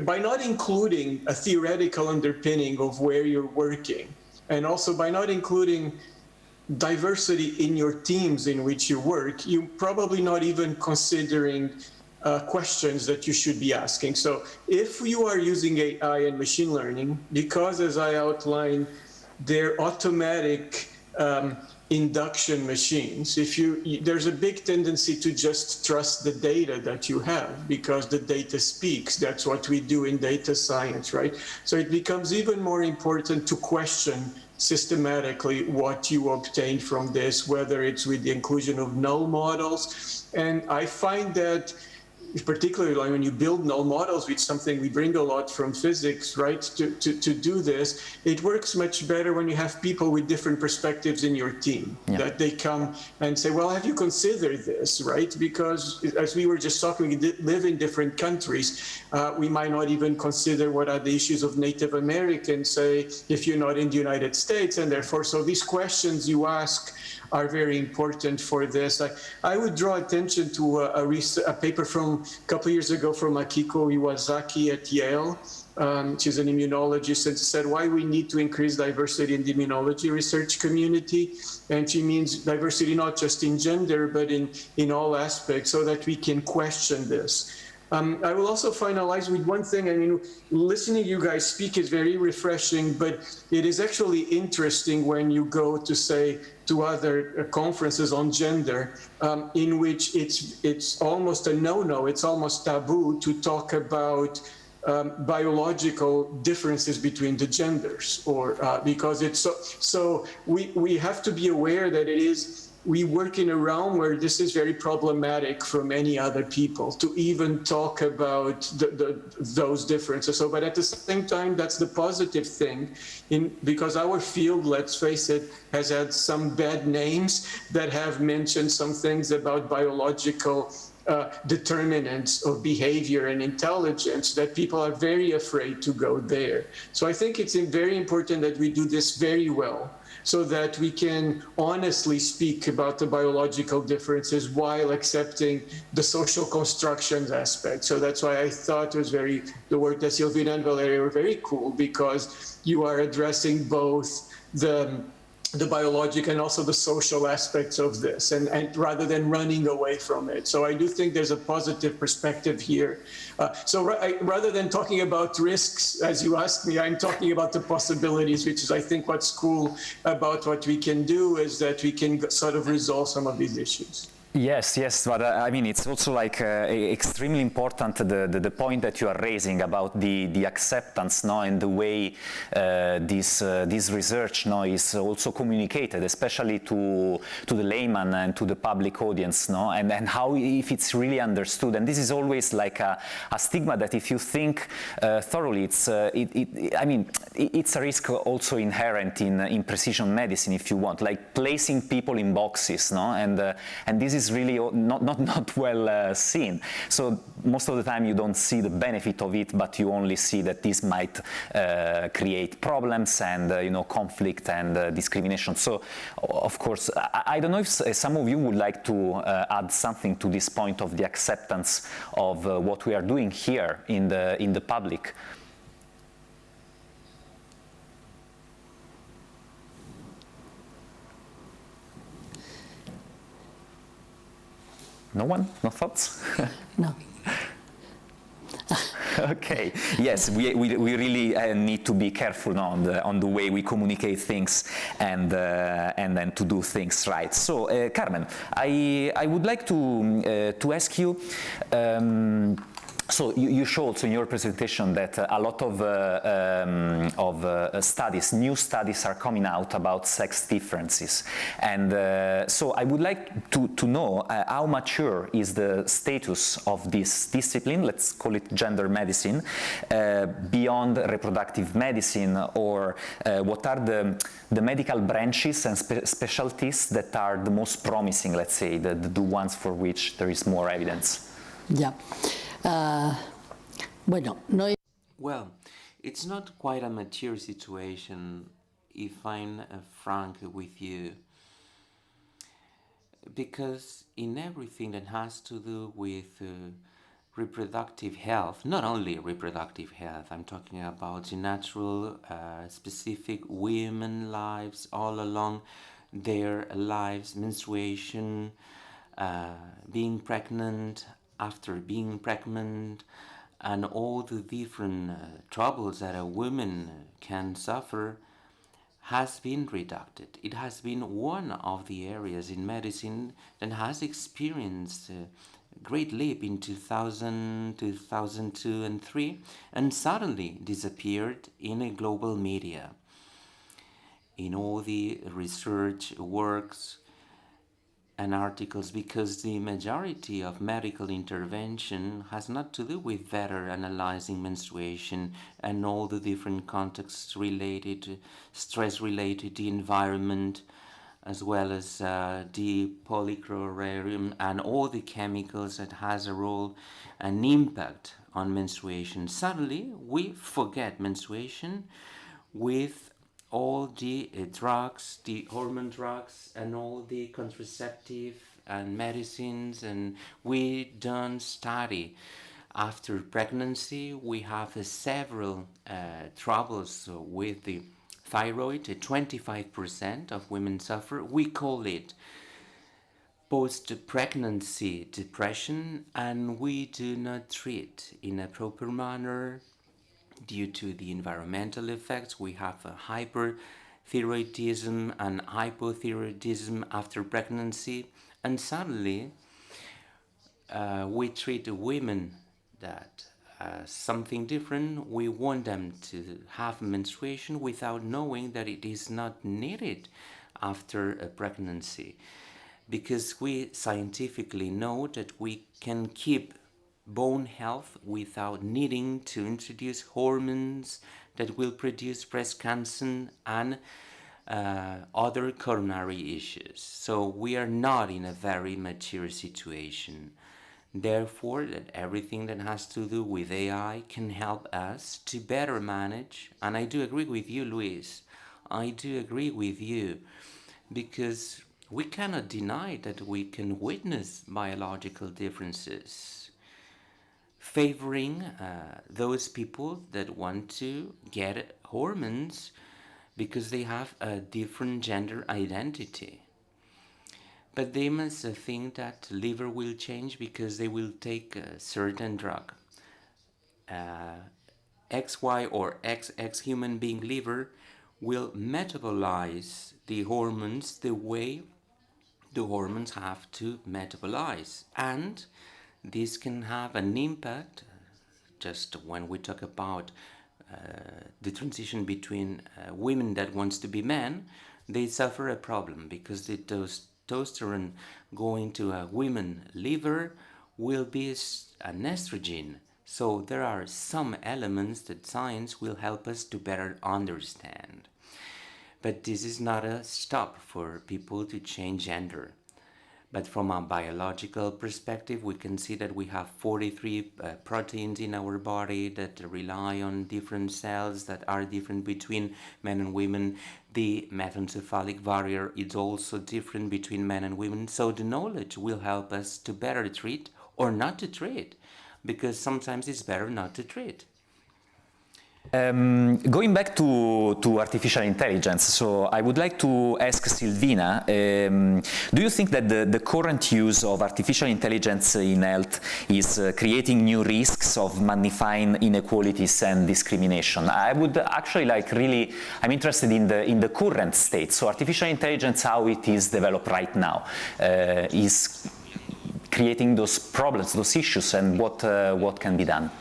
By not including a theoretical underpinning of where you're working, and also by not including diversity in your teams in which you work, you're probably not even considering questions that you should be asking. So if you are using AI and machine learning, because as I outlined, they're automatic induction machines, there's a big tendency to just trust the data that you have because the data speaks. That's what we do in data science, right? So it becomes even more important to question systematically what you obtained from this, whether it's with the inclusion of null models. And I find that particularly when you build null models, which is something we bring a lot from physics, right, to do this, it works much better when you have people with different perspectives in your team, that they come and say, well, have you considered this, right? Because as we were just talking, we live in different countries. We might not even consider what are the issues of Native Americans, say, if you're not in the United States, and therefore, so these questions you ask are very important for this. I would draw attention to a paper from a couple of years ago from Akiko Iwasaki at Yale. She's an immunologist, and said why we need to increase diversity in the immunology research community. And she means diversity not just in gender, but in all aspects, so that we can question this. I will also finalize with one thing. I mean, listening to you guys speak is very refreshing, but it is actually interesting when you go to, say, to other conferences on gender, in which it's almost a no-no, it's almost taboo to talk about biological differences between the genders, or because it's so we have to be aware that we work in a realm where this is very problematic for many other people to even talk about those differences. So, but at the same time, that's the positive thing, because our field, let's face it, has had some bad names that have mentioned some things about biological determinants of behavior and intelligence that people are very afraid to go there. So I think it's very important that we do this very well, so that we can honestly speak about the biological differences while accepting the social constructions aspect. So that's why I thought it was the work that Silvina and Valeria were very cool, because you are addressing both the biological and also the social aspects of this, and rather than running away from it. So I do think there's a positive perspective here. Rather than talking about risks, as you asked me, I'm talking about the possibilities, which is, I think, what's cool about what we can do is that we can sort of resolve some of these issues. Yes, but I mean, it's also like extremely important the point that you are raising about the acceptance, no, and the way this research, no, is also communicated, especially to the layman and to the public audience, no, and how, if it's really understood. And this is always like a stigma that if you think thoroughly, I mean, it's a risk also inherent in precision medicine, if you want, like placing people in boxes, no, and this is really not well seen. So most of the time you don't see the benefit of it, but you only see that this might create problems and conflict and discrimination. So of course, I don't know if some of you would like to add something to this point of the acceptance of what we are doing here in the public. No one? No thoughts? No. Okay. Yes, we really need to be careful now on the way we communicate things and then to do things right. So, Carmen, I would like to ask you. So you showed in your presentation that a lot of studies, new studies are coming out about sex differences. And so I would like to know how mature is the status of this discipline, let's call it gender medicine, beyond reproductive medicine, or what are the medical branches and specialties that are the most promising, let's say, the ones for which there is more evidence? Yeah. Well, it's not quite a mature situation, if I'm frank with you, because in everything that has to do with reproductive health, not only reproductive health, I'm talking about the natural, specific women lives all along their lives, menstruation, being pregnant, after being pregnant, and all the different troubles that a woman can suffer has been reduced. It has been one of the areas in medicine that has experienced a great leap in 2000, 2002 and 2003, and suddenly disappeared in a global media. In all the research works, and articles, because the majority of medical intervention has not to do with better analyzing menstruation and all the different contexts related, stress related, the environment, as well as the polychlorarium and all the chemicals that has a role and impact on menstruation. Suddenly we forget menstruation with all the drugs, the hormone drugs, and all the contraceptive and medicines, and we don't study. After pregnancy, we have several troubles with the thyroid. 25% of women suffer. We call it post-pregnancy depression, and we do not treat in a proper manner. Due to the environmental effects, we have a hyperthyroidism and hypothyroidism after pregnancy, and suddenly we treat women that something different. We want them to have menstruation without knowing that it is not needed after a pregnancy, because we scientifically know that we can keep bone health without needing to introduce hormones that will produce breast cancer and other coronary issues. So we are not in a very mature situation. Therefore, that everything that has to do with AI can help us to better manage. And I do agree with you, Luis. I do agree with you, because we cannot deny that we can witness biological differences, favoring those people that want to get hormones because they have a different gender identity. But they must think that liver will change because they will take a certain drug. XY or XX human being liver will metabolize the hormones the way the hormones have to metabolize, and this can have an impact. Just when we talk about the transition between women that wants to be men, they suffer a problem because the testosterone going to a woman liver will be an estrogen. So there are some elements that science will help us to better understand. But this is not a stop for people to change gender. But from a biological perspective, we can see that we have 43 proteins in our body that rely on different cells that are different between men and women. The mesencephalic barrier is also different between men and women. So the knowledge will help us to better treat or not to treat, because sometimes it's better not to treat. Going back to artificial intelligence, so I would like to ask Silvina, do you think that the current use of artificial intelligence in health is creating new risks of magnifying inequalities and discrimination? I would actually I'm interested in the current state. So artificial intelligence, how it is developed right now, is creating those problems, those issues, and what can be done?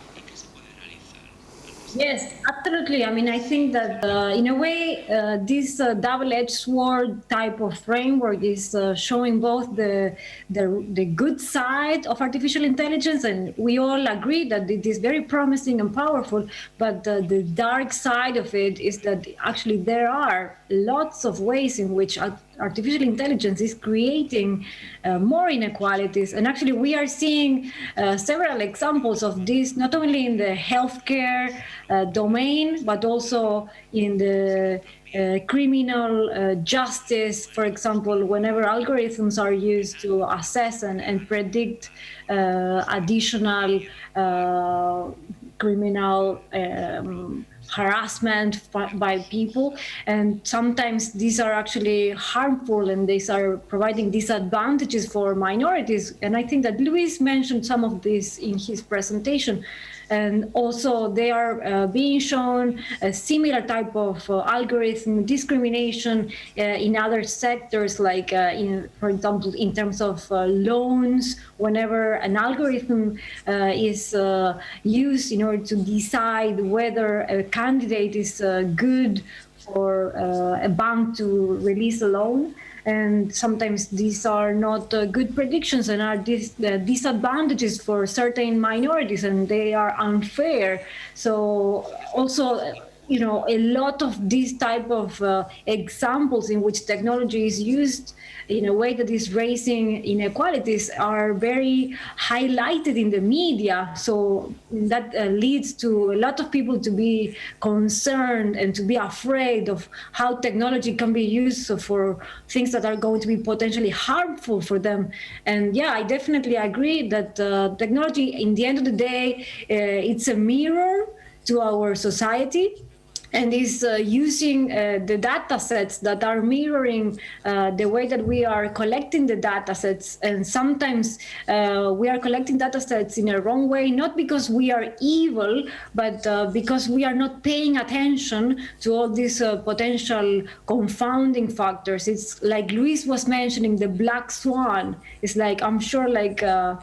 Yes, absolutely. I mean, I think that in a way, this double-edged sword type of framework is showing both the good side of artificial intelligence, and we all agree that it is very promising and powerful, but the dark side of it is that actually there are lots of ways in which artificial intelligence is creating more inequalities. And actually, we are seeing several examples of this, not only in the healthcare domain, but also in the criminal justice. For example, whenever algorithms are used to assess and predict additional criminal harassment by people, and sometimes these are actually harmful and these are providing disadvantages for minorities. And I think that Luis mentioned some of this in his presentation. And also they are being shown a similar type of algorithm discrimination in other sectors, like for example, in terms of loans, whenever an algorithm is used in order to decide whether a candidate is good for a bank to release a loan. And sometimes these are not good predictions and are disadvantages for certain minorities, and they are unfair. So also, a lot of these type of examples in which technology is used in a way that is raising inequalities are very highlighted in the media. So that leads to a lot of people to be concerned and to be afraid of how technology can be used for things that are going to be potentially harmful for them. And yeah, I definitely agree that technology, in the end of the day, it's a mirror to our society, and is using the data sets that are mirroring the way that we are collecting the data sets. And sometimes we are collecting data sets in a wrong way, not because we are evil, but because we are not paying attention to all these potential confounding factors. It's like Luis was mentioning, the black swan. It's like, I'm sure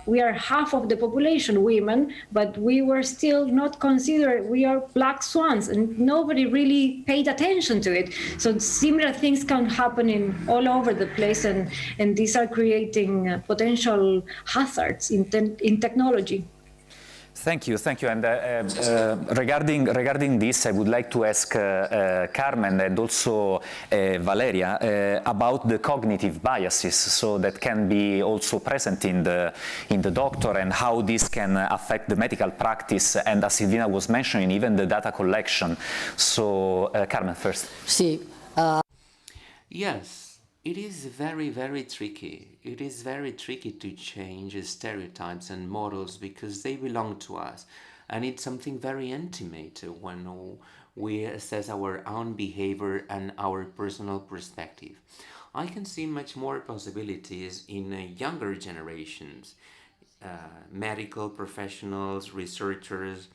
we are half of the population women, but we were still not considered, we are black swans, and nobody really paid attention to it. So similar things can happen in all over the place, and these are creating potential hazards in technology. Thank you. And regarding this, I would like to ask Carmen and also Valeria about the cognitive biases, so that can be also present in the doctor, and how this can affect the medical practice, and as Silvina was mentioning, even the data collection. So Carmen first. Sí. Yes. It is very, very tricky. It is very tricky to change stereotypes and models because they belong to us. And it's something very intimate when we assess our own behavior and our personal perspective. I can see much more possibilities in younger generations, medical professionals, researchers.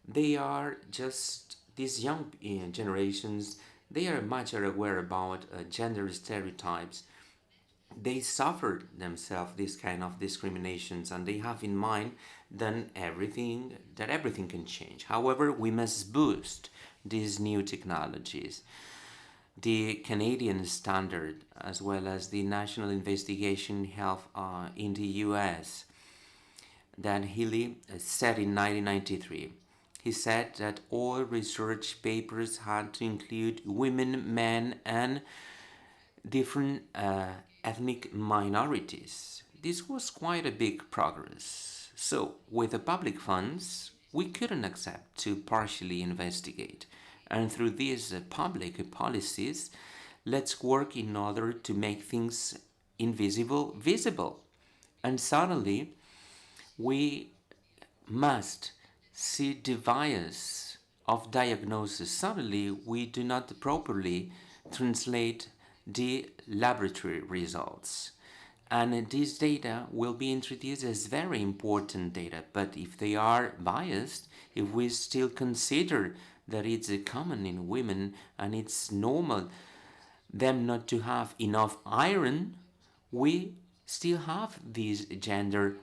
They are just these young generations. They are much aware about gender stereotypes. They suffered themselves this kind of discriminations, and they have in mind that everything can change. However, we must boost these new technologies. The Canadian standard, as well as the National Investigation Health in the US, Dan Healy said in 1993. He said that all research papers had to include women, men, and different ethnic minorities. This was quite a big progress. So, with the public funds, we couldn't accept to partially investigate. And through these public policies, let's work in order to make things invisible visible. And suddenly, we must see the bias of diagnosis. Suddenly, we do not properly translate the laboratory results. And these data will be introduced as very important data, but if they are biased, if we still consider that it's common in women and it's normal them not to have enough iron, we still have this gender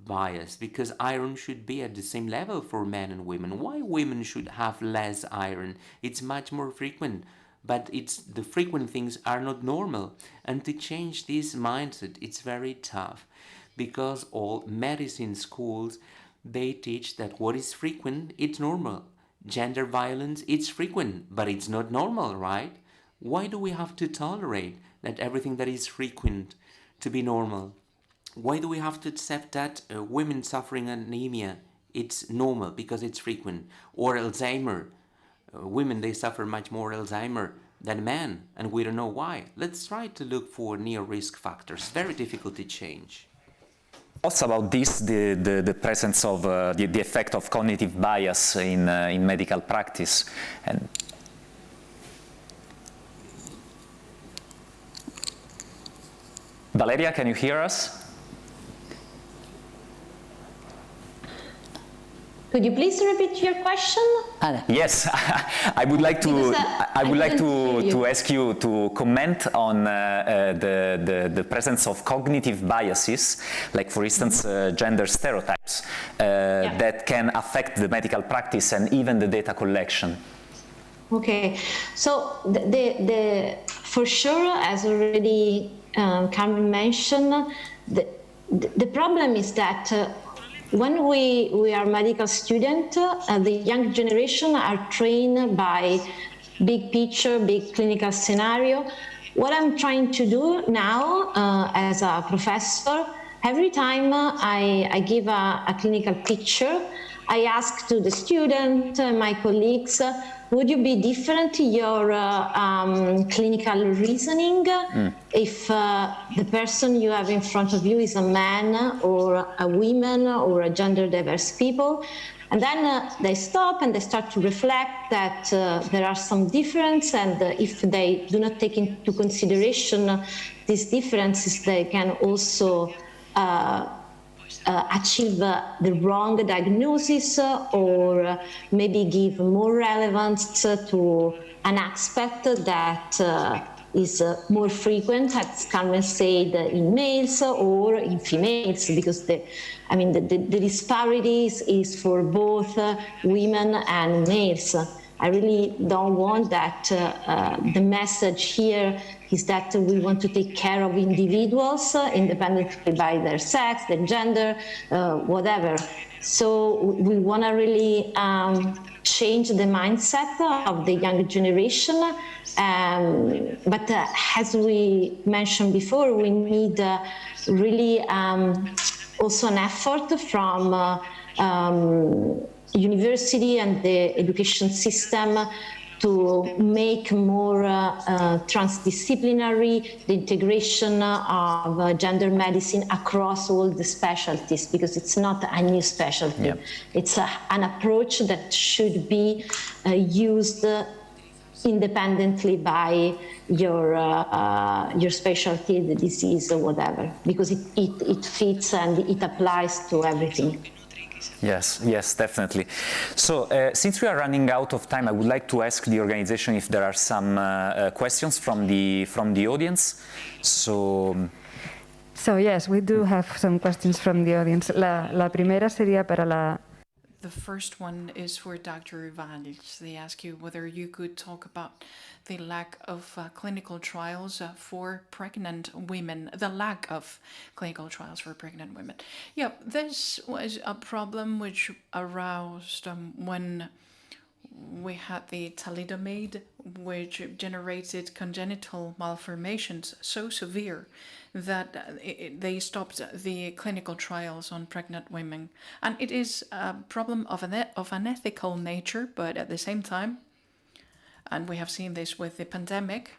bias, because iron should be at the same level for men and women. Why women should have less iron? It's much more frequent, but the frequent things are not normal. And to change this mindset, it's very tough, because all medicine schools, they teach that what is frequent, it's normal. Gender violence, it's frequent, but it's not normal, right? Why do we have to tolerate that everything that is frequent to be normal? Why do we have to accept that women suffering anemia, it's normal because it's frequent? Or Alzheimer, women, they suffer much more Alzheimer than men, and we don't know why. Let's try to look for near-risk factors. Very difficult to change. Also about this, the presence of the effect of cognitive bias in medical practice. And Valeria, can you hear us? Could you please repeat your question? Yes, I would like to ask you to comment on the presence of cognitive biases, like for instance gender stereotypes, that can affect the medical practice and even the data collection. Okay, So for sure, as already Carmen mentioned, the problem is that when we are medical students, the young generation are trained by big picture, big clinical scenario. What I'm trying to do now as a professor, every time I give a clinical picture, I ask to the student, my colleagues, would you be different your clinical reasoning if the person you have in front of you is a man or a woman or a gender diverse people? And then they stop and they start to reflect that there are some differences, and if they do not take into consideration these differences, they can also achieve the wrong diagnosis or maybe give more relevance to an aspect that is more frequent, as Carmen said, in males or in females, because the disparities is for both women and males. I really don't want that the message here is that we want to take care of individuals independently by their sex, their gender, whatever. So we want to really change the mindset of the young generation. But as we mentioned before, we need really also an effort from university and the education system to make more transdisciplinary the integration of gender medicine across all the specialties, because it's not a new specialty. Yep. It's an approach that should be used independently by your specialty, the disease or whatever, because it fits and it applies to everything. Yes, definitely. So since we are running out of time, I would like to ask the organization if there are some questions from the audience. So yes, we do have some questions from the audience. La primera sería para la... The first one is for Dr. Valls. They ask you whether you could talk about the lack of clinical trials for pregnant women, the lack of clinical trials for pregnant women. Yeah, this was a problem which aroused when we had the thalidomide, which generated congenital malformations so severe that they stopped the clinical trials on pregnant women. And it is a problem of an ethical nature, but at the same time, and we have seen this with the pandemic,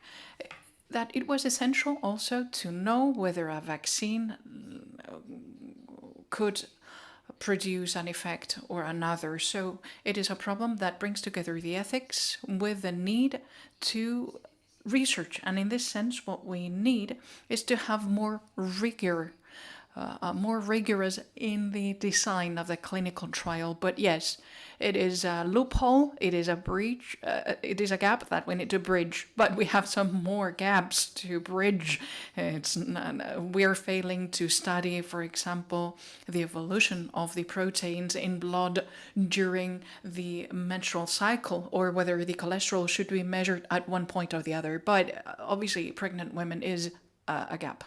that it was essential also to know whether a vaccine could produce an effect or another. So it is a problem that brings together the ethics with the need to research. And in this sense, what we need is to have more rigor, more rigorous in the design of the clinical trial. But yes, it is a loophole, it is a breach, it is a gap that we need to bridge, but we have some more gaps to bridge. We are failing to study, for example, the evolution of the proteins in blood during the menstrual cycle, or whether the cholesterol should be measured at one point or the other. But obviously, pregnant women is a gap.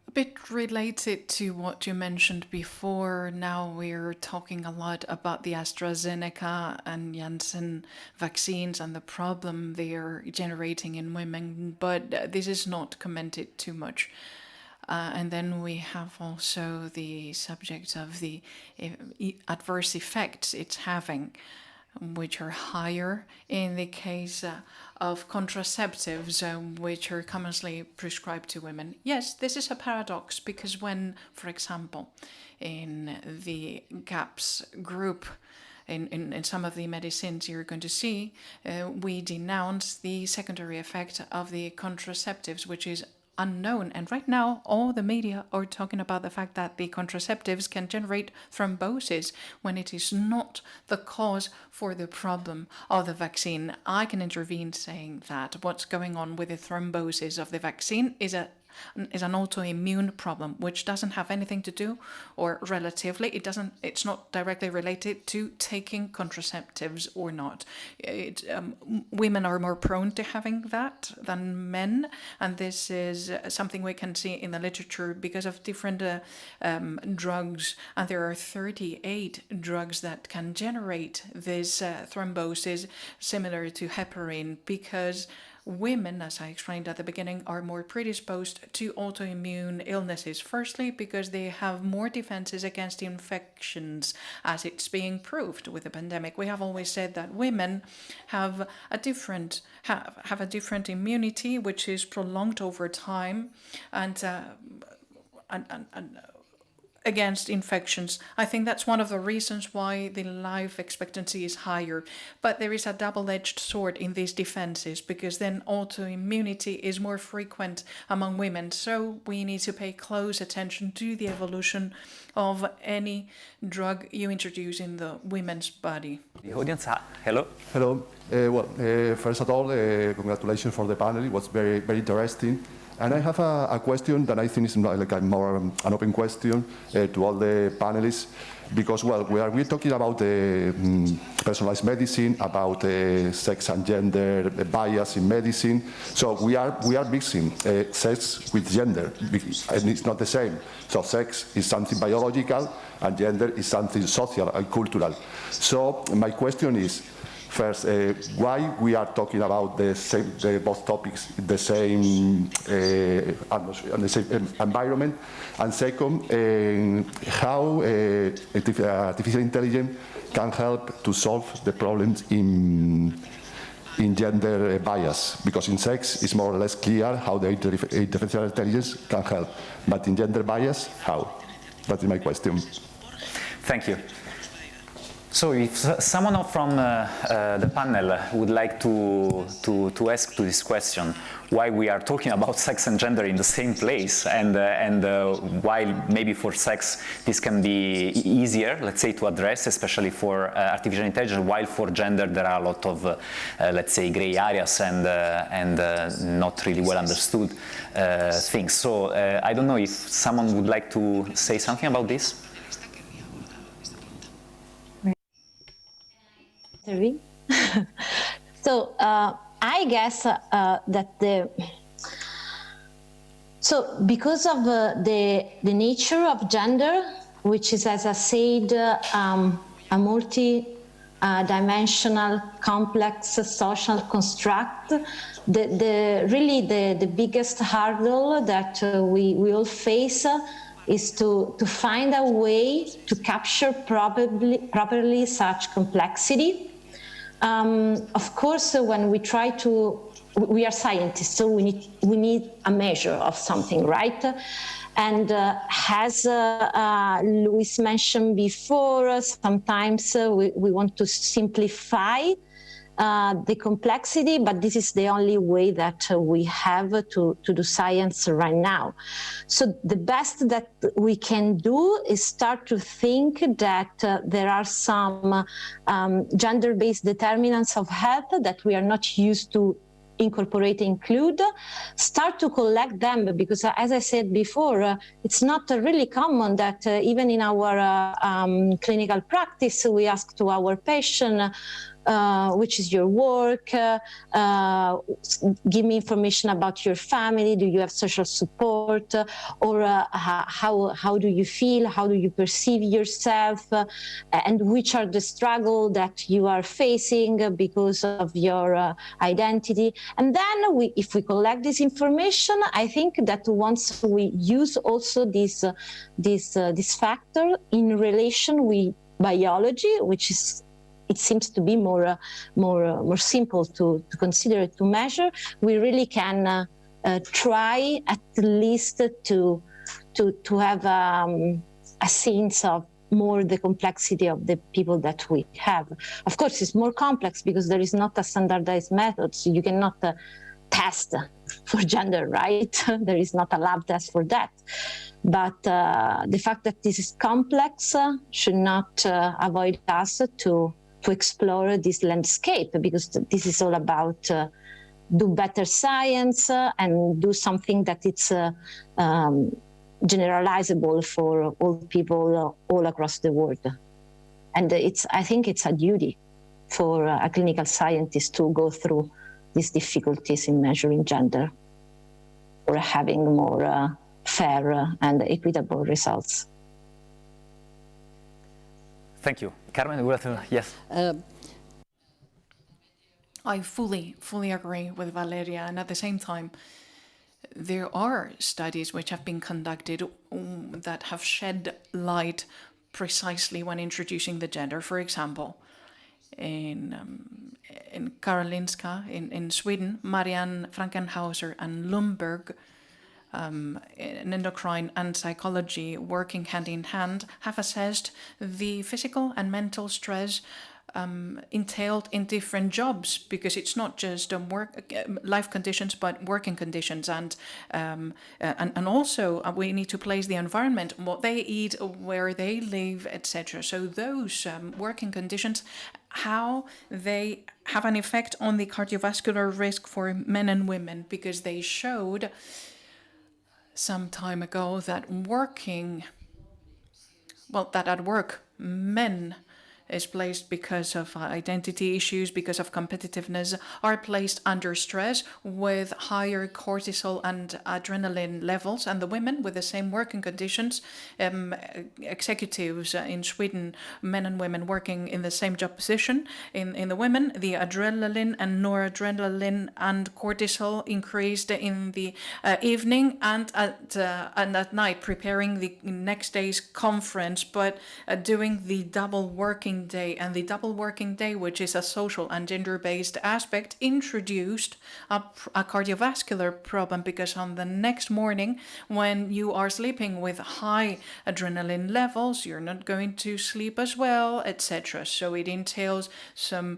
A bit related to what you mentioned before, now we're talking a lot about the AstraZeneca and Janssen vaccines and the problem they are generating in women, but this is not commented too much. And then we have also the subject of the adverse effects it's having, which are higher in the case of contraceptives, which are commonly prescribed to women. Yes, this is a paradox, because when, for example, in the GAPS group, in some of the medicines you're going to see, we denounce the secondary effect of the contraceptives, which is unknown. And right now, all the media are talking about the fact that the contraceptives can generate thrombosis when it is not the cause for the problem of the vaccine. I can intervene saying that what's going on with the thrombosis of the vaccine is a is an autoimmune problem, which doesn't have anything to do, or relatively, it's not directly related to taking contraceptives or not. Women are more prone to having that than men, and this is something we can see in the literature because of different drugs, and there are 38 drugs that can generate this thrombosis similar to heparin, because women, as I explained at the beginning, are more predisposed to autoimmune illnesses. Firstly, because they have more defenses against infections, as it's being proved with the pandemic. We have always said that women have a different immunity, which is prolonged over time, and against infections. I think that's one of the reasons why the life expectancy is higher. But there is a double-edged sword in these defenses, because then autoimmunity is more frequent among women. So we need to pay close attention to the evolution of any drug you introduce in the women's body. The audience, hello. Hello. First of all, congratulations for the panel. It was very, very interesting. And I have a question that I think is like a more an open question to all the panelists, because we're talking about personalized medicine, about sex and gender bias in medicine. So we are mixing sex with gender, and it's not the same. So sex is something biological, and gender is something social and cultural. So my question is, first, why we are talking about both topics in the same atmosphere and the same environment, and second, how artificial intelligence can help to solve the problems in gender bias, because in sex it's more or less clear how the artificial intelligence can help, but in gender bias, how? That is my question. Thank you. So if someone from the panel would like to ask to this question, why we are talking about sex and gender in the same place, and while maybe for sex this can be easier, let's say, to address, especially for artificial intelligence, while for gender there are a lot of, let's say, gray areas and not really well understood things. So I don't know if someone would like to say something about this. So I guess that because of the nature of gender, which is, as I said, a multi-dimensional, complex social construct, really the biggest hurdle that we all face is to find a way to capture properly such complexity. Of course, when we try to, we are scientists, so we need a measure of something, right? And as Luis mentioned before, sometimes we want to simplify the complexity, but this is the only way that we have to do science right now. So the best that we can do is start to think that there are some gender-based determinants of health that we are not used to include, start to collect them, because as I said before, it's not really common that even in our clinical practice, we ask to our patient, which is your work, give me information about your family, do you have social support, or how do you feel, how do you perceive yourself, and which are the struggles that you are facing because of your identity. And then if we collect this information, I think that once we use also this factor in relation with biology, which is, it seems to be more simple to consider, to measure, we really can try at least to have a sense of more the complexity of the people that we have. Of course, it's more complex because there is not a standardized method, so you cannot test for gender, right? There is not a lab test for that. But the fact that this is complex should not avoid us to explore this landscape, because this is all about do better science and do something that it's generalizable for all people all across the world. And I think it's a duty for a clinical scientist to go through these difficulties in measuring gender or having more fair and equitable results. Thank you. Carmen, yes. I fully agree with Valeria, and at the same time, there are studies which have been conducted that have shed light precisely when introducing the gender. For example, in Karolinska in Sweden, Marianne Frankenhauser and Lundberg, in endocrine and psychology working hand in hand, have assessed the physical and mental stress entailed in different jobs, because it's not just life conditions but working conditions, and also we need to place the environment, what they eat, where they live, etc. So those working conditions, how they have an effect on the cardiovascular risk for men and women, because they showed some time ago that at work men is placed because of identity issues, because of competitiveness, are placed under stress with higher cortisol and adrenaline levels, and the women with the same working conditions, executives in Sweden, men and women working in the same job position, in the women, the adrenaline and noradrenaline and cortisol increased in the evening and at night, preparing the next day's conference, but doing the double working day. And the double working day, which is a social and gender-based aspect, introduced a cardiovascular problem, because on the next morning, when you are sleeping with high adrenaline levels, you're not going to sleep as well, etc. So it entails some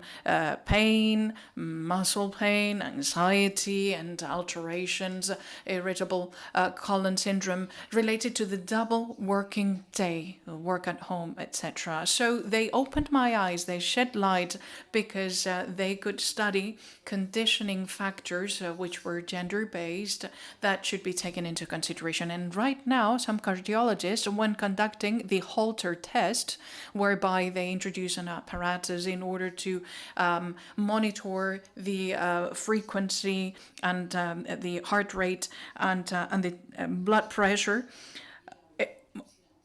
pain, muscle pain, anxiety, and alterations, irritable colon syndrome related to the double working day, work at home, etc. So they opened my eyes, they shed light, because they could study conditioning factors which were gender-based that should be taken into consideration. And right now, some cardiologists, when conducting the Holter test, whereby they introduce an apparatus in order to monitor the frequency and the heart rate and the blood pressure,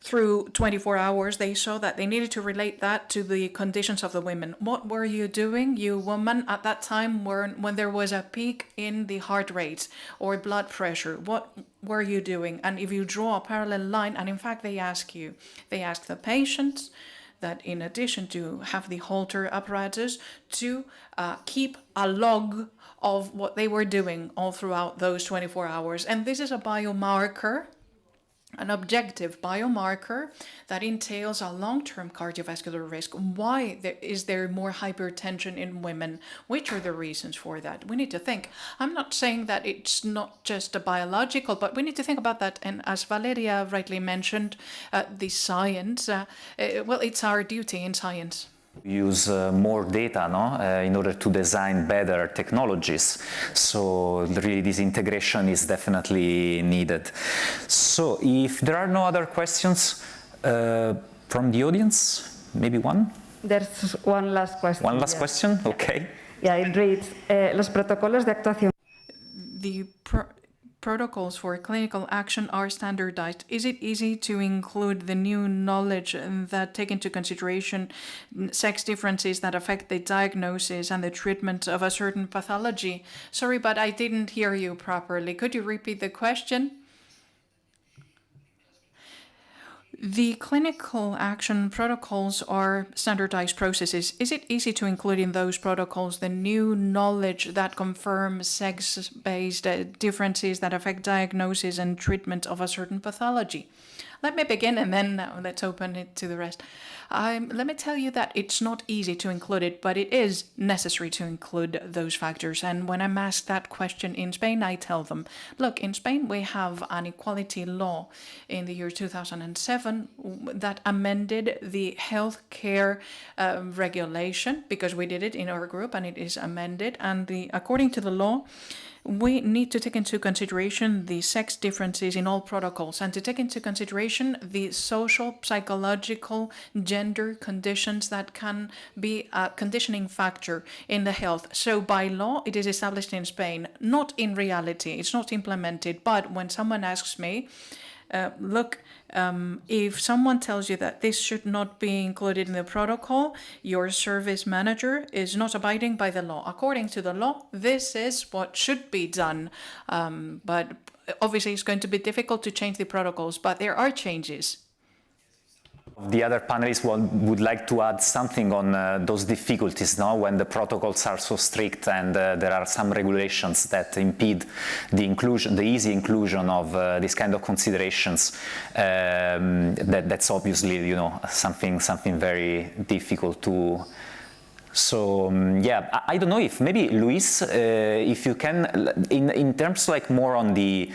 through 24 hours, they saw that they needed to relate that to the conditions of the women. What were you doing, you woman, at that time when there was a peak in the heart rate or blood pressure? What were you doing? And if you draw a parallel line, and in fact they ask the patients that, in addition to have the Holter apparatus, to keep a log of what they were doing all throughout those 24 hours. And this is a biomarker, an objective biomarker that entails a long-term cardiovascular risk. Why is there more hypertension in women? Which are the reasons for that? We need to think. I'm not saying that it's not just a biological, but we need to think about that. And as Valeria rightly mentioned, the science, it's our duty in science. Use more data in order to design better technologies. So really this integration is definitely needed. So if there are no other questions from the audience, maybe one? There's one last question. One last question? Okay. Yeah, it reads, los protocolos de actuación. The protocols for clinical action are standardized. Is it easy to include the new knowledge that take into consideration sex differences that affect the diagnosis and the treatment of a certain pathology? Sorry, but I didn't hear you properly. Could you repeat the question? The clinical action protocols are standardized processes. Is it easy to include in those protocols the new knowledge that confirms sex-based differences that affect diagnosis and treatment of a certain pathology? Let me begin and then let's open it to the rest. Let me tell you that it's not easy to include it, but it is necessary to include those factors. And when I'm asked that question in Spain, I tell them, look, in Spain we have an equality law in the year 2007 that amended the healthcare regulation, because we did it in our group and it is amended. And according to the law, we need to take into consideration the sex differences in all protocols and to take into consideration the social, psychological, gender conditions that can be a conditioning factor in the health. So by law, it is established in Spain, not in reality. It's not implemented. But when someone asks me, look, if someone tells you that this should not be included in the protocol, your service manager is not abiding by the law. According to the law, this is what should be done. But obviously, it's going to be difficult to change the protocols, but there are changes. The other panelists would like to add something on those difficulties now when the protocols are so strict and there are some regulations that impede the inclusion, the easy inclusion of this kind of considerations. That's obviously, you know, something very difficult to. So yeah, I don't know if maybe Luis, if you can, in terms like more on the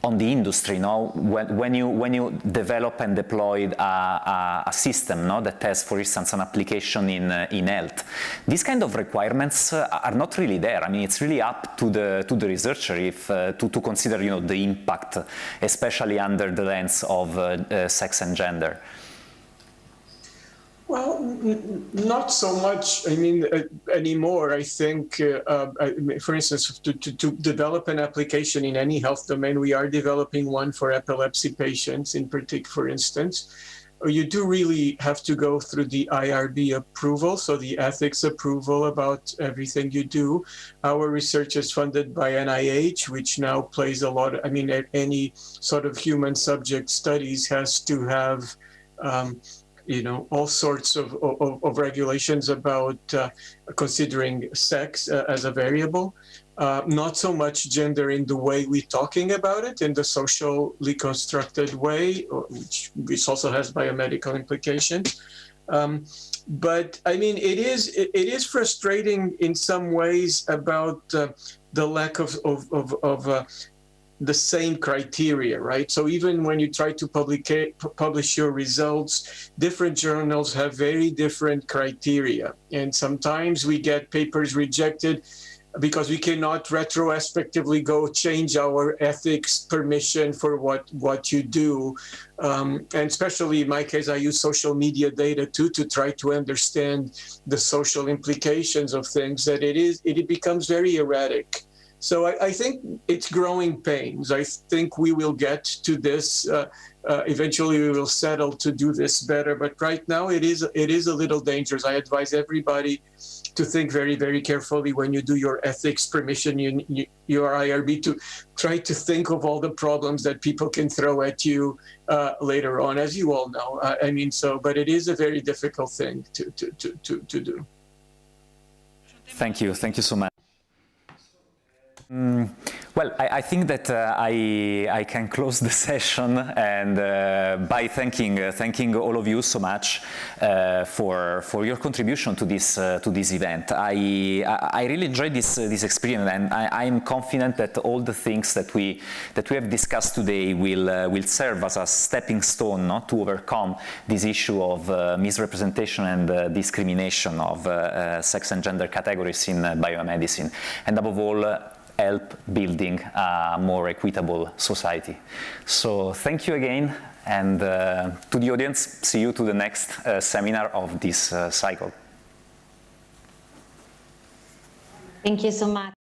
industry, no? When you develop and deploy a system, no, that has, for instance, an application in health, these kind of requirements are not really there. I mean, it's really up to the researcher if to consider, you know, the impact, especially under the lens of sex and gender. Well, not so much, I mean, anymore. I think, for instance, to develop an application in any health domain, we are developing one for epilepsy patients in particular, for instance. You do really have to go through the IRB approval, so the ethics approval about everything you do. Our research is funded by NIH, which now plays a lot, I mean, any sort of human subject studies has to have you know, all sorts of regulations about considering sex as a variable. Not so much gender in the way we're talking about it, in the socially constructed way, which also has biomedical implications. But I mean, it is frustrating in some ways about the lack of the same criteria, right? So even when you try to publish your results, different journals have very different criteria. And sometimes we get papers rejected because we cannot retrospectively go change our ethics permission for what you do. And especially in my case, I use social media data too to try to understand the social implications of things, that it becomes very erratic. So I think it's growing pains. I think we will get to this. Eventually, we will settle to do this better. But right now, it is a little dangerous. I advise everybody to think very, very carefully when you do your ethics permission, your IRB, to try to think of all the problems that people can throw at you later on, as you all know. I mean, so, but it is a very difficult thing to do. Thank you so much. Well, I think that I can close the session and by thanking all of you so much for your contribution to this event. I really enjoyed this experience, and I am confident that all the things that we have discussed today will serve as a stepping stone, no, to overcome this issue of misrepresentation and discrimination of sex and gender categories in biomedicine, and above all, help building a more equitable society. So thank you again, and to the audience, see you to the next seminar of this cycle. Thank you so much.